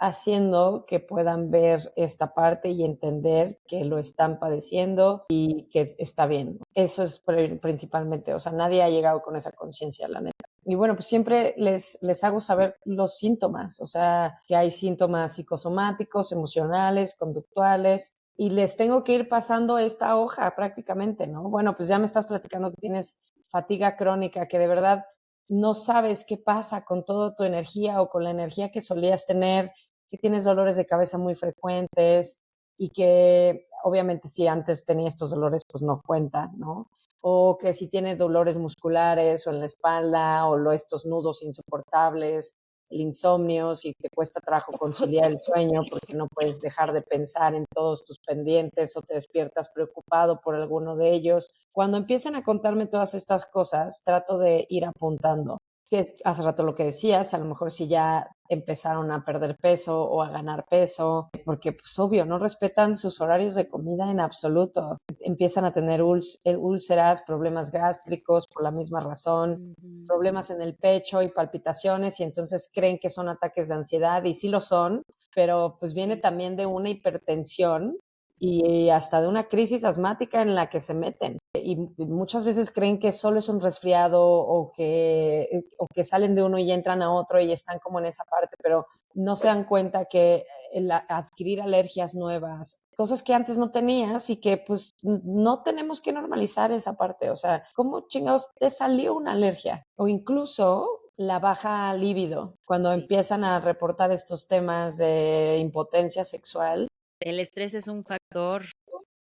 haciendo que puedan ver esta parte y entender que lo están padeciendo y que está bien. Eso es principalmente, o sea, nadie ha llegado con esa conciencia, la neta. Y bueno, pues siempre les hago saber los síntomas, o sea, que hay síntomas psicosomáticos, emocionales, conductuales, y les tengo que ir pasando esta hoja prácticamente, ¿no? Bueno, pues ya me estás platicando que tienes fatiga crónica, que de verdad no sabes qué pasa con toda tu energía o con la energía que solías tener, que tienes dolores de cabeza muy frecuentes y que obviamente si antes tenía estos dolores, pues no cuenta, ¿no? O que si tiene dolores musculares o en la espalda o estos nudos insoportables, el insomnio, si te cuesta trabajo conciliar el sueño porque no puedes dejar de pensar en todos tus pendientes o te despiertas preocupado por alguno de ellos. Cuando empiezan a contarme todas estas cosas, trato de ir apuntando que hace rato lo que decías, a lo mejor si ya empezaron a perder peso o a ganar peso, porque pues obvio, no respetan sus horarios de comida en absoluto. Empiezan a tener úlceras, problemas gástricos por la misma razón, Uh-huh. problemas en el pecho y palpitaciones y entonces creen que son ataques de ansiedad y sí lo son, pero pues viene Sí. también de una hipertensión y hasta de una crisis asmática en la que se meten. Y muchas veces creen que solo es un resfriado o que salen de uno y entran a otro y están como en esa parte, pero no se dan cuenta que el adquirir alergias nuevas, cosas que antes no tenías y que pues no tenemos que normalizar esa parte. O sea, ¿cómo chingados te salió una alergia? O incluso la baja libido, cuando Sí. empiezan a reportar estos temas de impotencia sexual. El estrés es un factor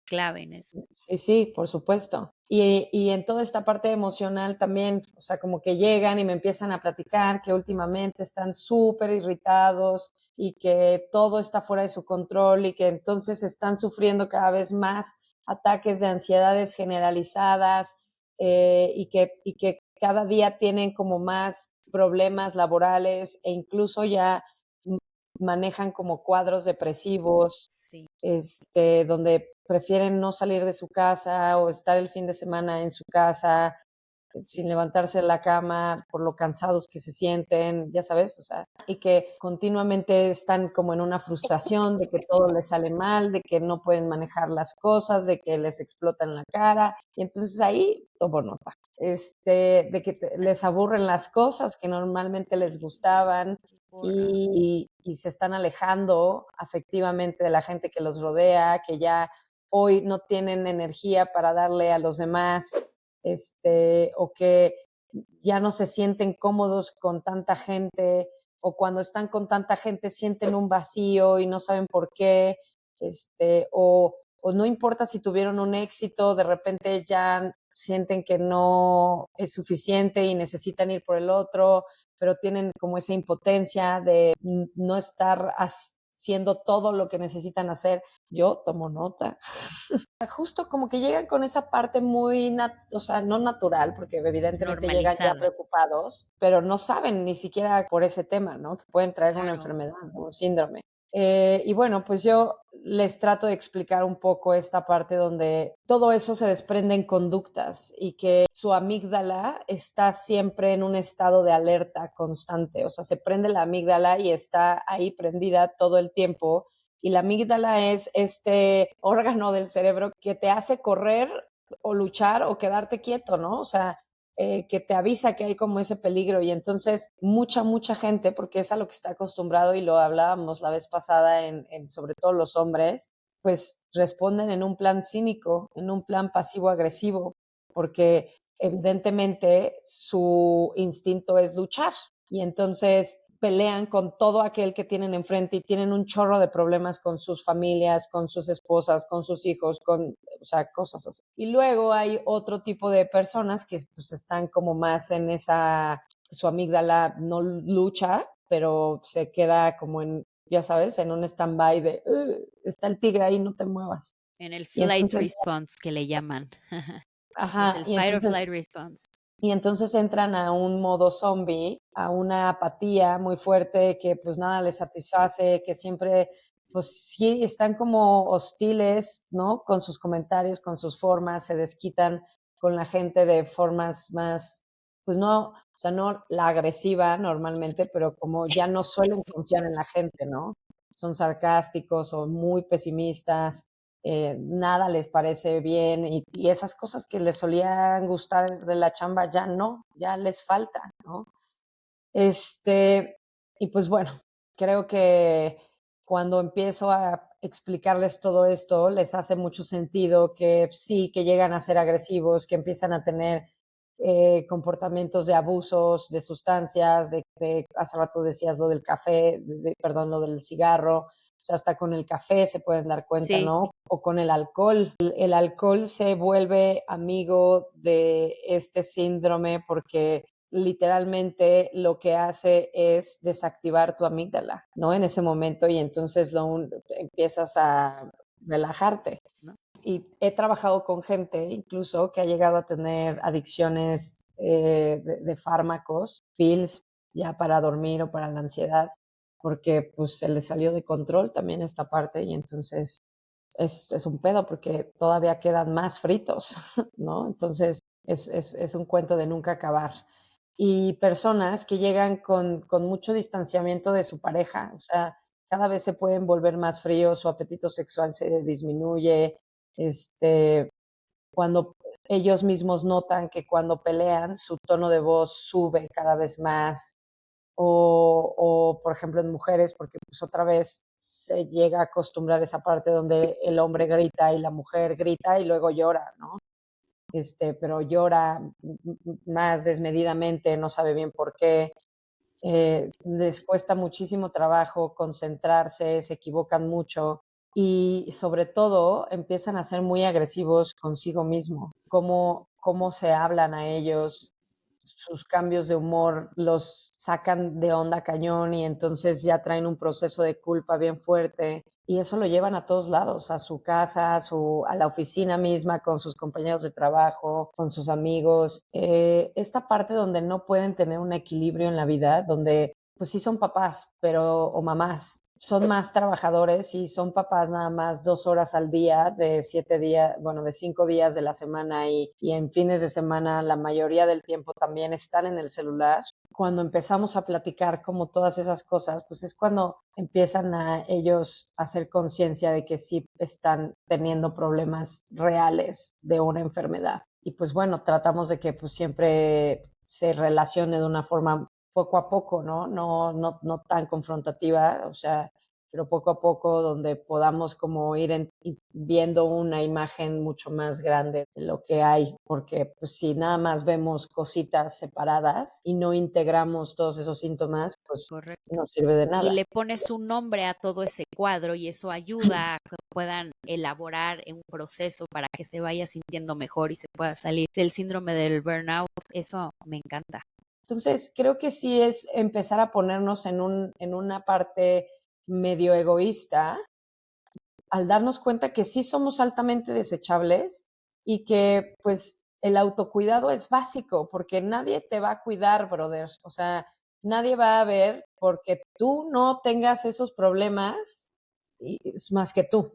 clave en eso. Sí, sí, por supuesto. Y en toda esta parte emocional también, o sea, como que llegan y me empiezan a platicar que últimamente están súper irritados y que todo está fuera de su control y que entonces están sufriendo cada vez más ataques de ansiedades generalizadas y que cada día tienen como más problemas laborales e incluso ya manejan como cuadros depresivos Sí. donde prefieren no salir de su casa o estar el fin de semana en su casa sin levantarse de la cama por lo cansados que se sienten, ya sabes, o sea, y que continuamente están como en una frustración de que todo les sale mal, de que no pueden manejar las cosas, de que les explotan la cara, y entonces ahí tomo nota. De que les aburren las cosas que normalmente les gustaban, y se están alejando afectivamente de la gente que los rodea, que ya hoy no tienen energía para darle a los demás, o que ya no se sienten cómodos con tanta gente, o cuando están con tanta gente sienten un vacío y no saben por qué, o no importa si tuvieron un éxito, de repente ya sienten que no es suficiente y necesitan ir por el otro, pero tienen como esa impotencia de no estar siendo todo lo que necesitan hacer. Yo tomo nota. Justo como que llegan con esa parte muy, o sea, no natural, porque evidentemente llegan ya Normalizada. preocupados, pero no saben ni siquiera por ese tema, ¿no? Que pueden traer una Claro. enfermedad, ¿no? Un síndrome. Y bueno, pues yo les trato de explicar un poco esta parte donde todo eso se desprende en conductas y que su amígdala está siempre en un estado de alerta constante. O sea, se prende la amígdala y está ahí prendida todo el tiempo. Y la amígdala es este órgano del cerebro que te hace correr o luchar o quedarte quieto, ¿no? O sea, que te avisa que hay como ese peligro y entonces mucha gente, porque es a lo que está acostumbrado y lo hablábamos la vez pasada sobre todo los hombres, pues responden en un plan cínico, en un plan pasivo-agresivo, porque evidentemente su instinto es luchar y entonces pelean con todo aquel que tienen enfrente y tienen un chorro de problemas con sus familias, con sus esposas, con sus hijos, o sea, cosas así. Y luego hay otro tipo de personas que pues están como más en su amígdala no lucha, pero se queda como ya sabes, en un stand-by de, está el tigre ahí, no te muevas. En el Y flight entonces, response que le llaman. Es ajá, el fight or flight response. y entonces entran a un modo zombie, a una apatía muy fuerte que pues nada les satisface, que siempre pues sí están como hostiles, ¿no? Con sus comentarios, con sus formas, se desquitan con la gente de formas más, pues no, o sea, no la agresiva normalmente, pero como ya no suelen confiar en la gente, ¿no? Son sarcásticos o muy pesimistas, nada les parece bien y esas cosas que les solían gustar de la chamba ya no, ya les falta, ¿no? Este, y pues bueno, creo que cuando empiezo a explicarles todo esto, les hace mucho sentido que sí, que llegan a ser agresivos, que empiezan a tener comportamientos de abusos de sustancias, hace rato decías lo del café, perdón, lo del cigarro, o sea, hasta con el café se pueden dar cuenta, Sí, ¿no? O con el alcohol. El alcohol se vuelve amigo de este síndrome porque literalmente lo que hace es desactivar tu amígdala, ¿no? En ese momento y entonces empiezas a relajarte. ¿no? Y he trabajado con gente incluso que ha llegado a tener adicciones de fármacos, pills, ya para dormir o para la ansiedad, porque pues se les salió de control también esta parte y entonces es un pedo porque todavía quedan más fritos, ¿no? Entonces es un cuento de nunca acabar. Y personas que llegan con mucho distanciamiento de su pareja, o sea, cada vez se pueden volver más fríos, su apetito sexual se disminuye, este, cuando ellos mismos notan que cuando pelean su tono de voz sube cada vez más, por ejemplo, en mujeres, porque pues otra vez se llega a acostumbrar esa parte donde el hombre grita y la mujer grita y luego llora, ¿no? Pero llora más desmedidamente, no sabe bien por qué. Les cuesta muchísimo trabajo concentrarse, se equivocan mucho y sobre todo empiezan a ser muy agresivos consigo mismo, cómo se hablan a ellos, sus cambios de humor los sacan de onda cañón y entonces ya traen un proceso de culpa bien fuerte y eso lo llevan a todos lados, a su casa, a la oficina misma, con sus compañeros de trabajo, con sus amigos. Esta parte donde no pueden tener un equilibrio en la vida, donde pues sí son papás, o mamás, son más trabajadores y son papás nada más 2 horas al día, de 7 días, bueno, de 5 días de la semana y en fines de semana la mayoría del tiempo también están en el celular. Cuando empezamos a platicar como todas esas cosas, pues es cuando empiezan a ellos a hacer conciencia de que sí están teniendo problemas reales de una enfermedad. Y pues bueno, tratamos de que pues siempre se relacione de una forma poco a poco, ¿no? No tan confrontativa, o sea, pero poco a poco donde podamos como viendo una imagen mucho más grande de lo que hay, porque pues si nada más vemos cositas separadas y no integramos todos esos síntomas, pues correcto. no sirve de Y nada. le pones un nombre a todo ese cuadro y eso ayuda a que puedan elaborar un proceso para que se vaya sintiendo mejor y se pueda salir del síndrome del burnout. Eso me encanta. Entonces, creo que sí es empezar a ponernos en una parte medio egoísta al darnos cuenta que sí somos altamente desechables y que pues el autocuidado es básico porque nadie te va a cuidar, brother. O sea, nadie va a ver porque tú no tengas esos problemas es más que tú.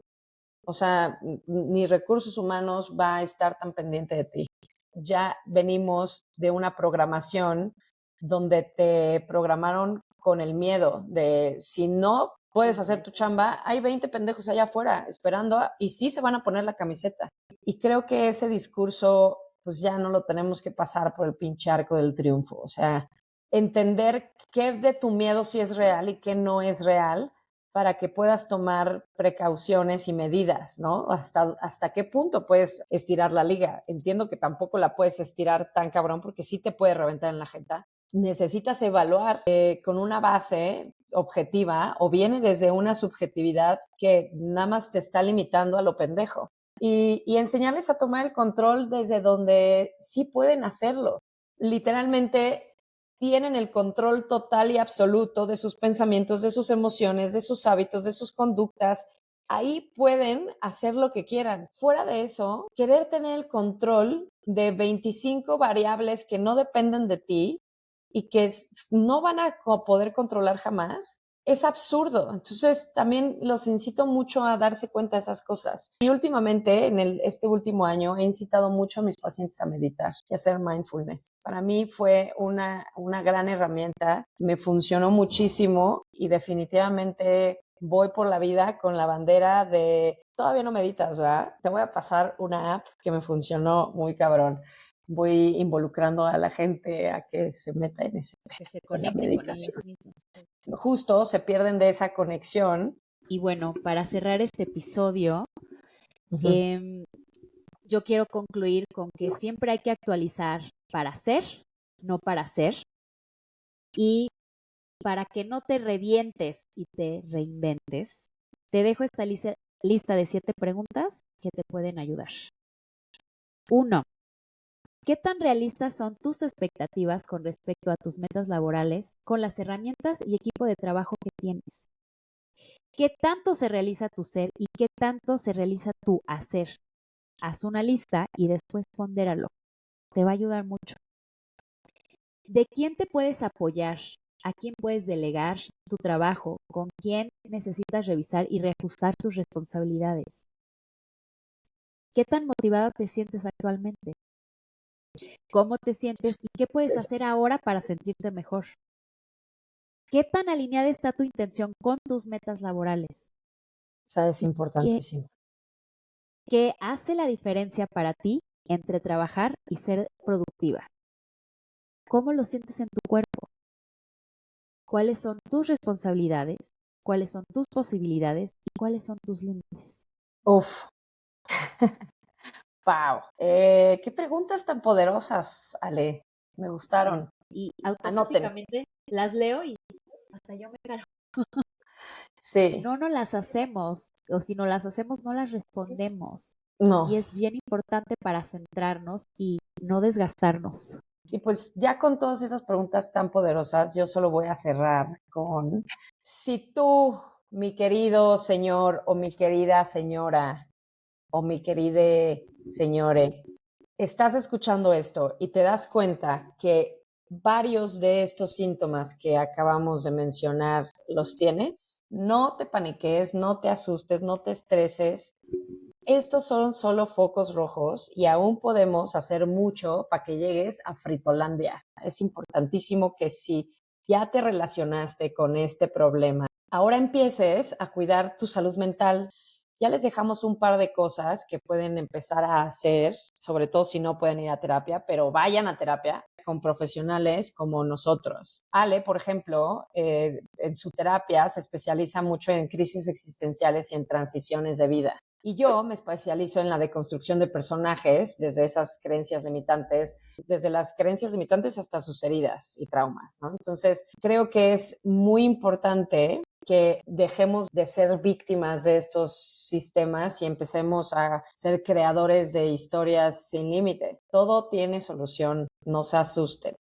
O sea, ni recursos humanos va a estar tan pendiente de ti. Ya venimos de una programación donde te programaron con el miedo de si no puedes hacer tu chamba, hay 20 pendejos allá afuera esperando y sí se van a poner la camiseta. Y creo que ese discurso, pues ya no lo tenemos que pasar por el pinche arco del triunfo. O sea, entender qué de tu miedo sí es real y qué no es real para que puedas tomar precauciones y medidas, ¿no? Hasta qué punto puedes estirar la liga. Entiendo que tampoco la puedes estirar tan cabrón porque sí te puede reventar en la jeta. Necesitas evaluar con una base objetiva o viene desde una subjetividad que nada más te está limitando a lo pendejo. Y enseñarles a tomar el control desde donde sí pueden hacerlo. Literalmente tienen el control total y absoluto de sus pensamientos, de sus emociones, de sus hábitos, de sus conductas. Ahí pueden hacer lo que quieran. Fuera de eso, querer tener el control de 25 variables que no dependen de ti y que no van a poder controlar jamás, es absurdo. Entonces, también los incito mucho a darse cuenta de esas cosas. Y últimamente, este último año, he incitado mucho a mis pacientes a meditar y a hacer mindfulness. Para mí fue una gran herramienta, me funcionó muchísimo y definitivamente voy por la vida con la bandera de todavía no meditas, ¿verdad? Te voy a pasar una app que me funcionó muy cabrón. Voy involucrando a la gente a que se meta en ese Que se de la conecten con ellos meditación. mismos. Justo se pierden de esa conexión. Y bueno, para cerrar este episodio, Uh-huh. yo quiero concluir con que siempre hay que actualizar para ser, no para hacer. Y para que no te revientes y te reinventes, te dejo esta lista de 7 preguntas que te pueden ayudar. 1. ¿Qué tan realistas son tus expectativas con respecto a tus metas laborales con las herramientas y equipo de trabajo que tienes? ¿Qué tanto se realiza tu ser y qué tanto se realiza tu hacer? Haz una lista y después pondéralo. Te va a ayudar mucho. ¿De quién te puedes apoyar? ¿A quién puedes delegar tu trabajo? ¿Con quién necesitas revisar y reajustar tus responsabilidades? ¿Qué tan motivado te sientes actualmente? ¿Cómo te sientes y qué puedes hacer ahora para sentirte mejor? ¿Qué tan alineada está tu intención con tus metas laborales? Esa es ¿Qué, importantísimo. qué hace la diferencia para ti entre trabajar y ser productiva? ¿Cómo lo sientes en tu cuerpo? ¿Cuáles son tus responsabilidades? ¿Cuáles son tus posibilidades? ¿Y cuáles son tus límites? Uf. Wow. Qué preguntas tan poderosas, Ale. Me Sí. gustaron. Y Anoten. automáticamente las leo y hasta yo me calo. Sí. No nos las hacemos, o si no las hacemos, no las respondemos. No. Y es bien importante para centrarnos y no desgastarnos. Y pues ya con todas esas preguntas tan poderosas, yo solo voy a cerrar con, si tú, mi querido señor o mi querida señora o mi queride señore, estás escuchando esto y te das cuenta que varios de estos síntomas que acabamos de mencionar los tienes, no te paniques, no te asustes, no te estreses. Estos son solo focos rojos y aún podemos hacer mucho para que llegues a Fritolandia. Es importantísimo que si ya te relacionaste con este problema, ahora empieces a cuidar tu salud mental. Ya les dejamos un par de cosas que pueden empezar a hacer, sobre todo si no pueden ir a terapia, pero vayan a terapia con profesionales como nosotros. Ale, por ejemplo, en su terapia se especializa mucho en crisis existenciales y en transiciones de vida. Y yo me especializo en la deconstrucción de personajes desde esas creencias limitantes, desde las creencias limitantes hasta sus heridas y traumas, ¿no? Entonces, creo que es muy importante que dejemos de ser víctimas de estos sistemas y empecemos a ser creadores de historias sin límite. Todo tiene solución, no se asusten.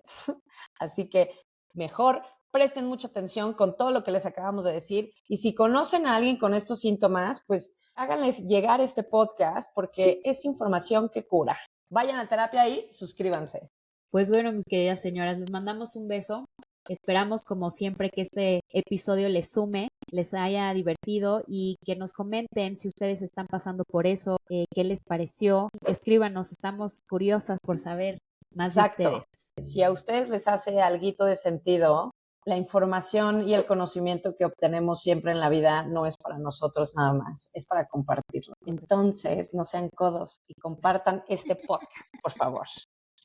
Así que mejor presten mucha atención con todo lo que les acabamos de decir. Y si conocen a alguien con estos síntomas, pues háganles llegar este podcast porque es información que cura. Vayan a terapia y suscríbanse. Pues bueno, mis queridas señoras, les mandamos un beso. Esperamos, como siempre, que este episodio les sume, les haya divertido y que nos comenten si ustedes están pasando por eso, qué les pareció. Escríbanos, estamos curiosas por saber más de ustedes. Si a ustedes les hace alguito de sentido, la información y el conocimiento que obtenemos siempre en la vida no es para nosotros nada más, es para compartirlo. Entonces, no sean codos y compartan este podcast, por favor.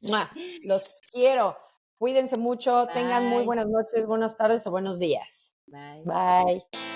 ¡Mua! Los quiero. Cuídense mucho, tengan muy Bye. buenas noches, buenas tardes o buenos días. Bye. Bye.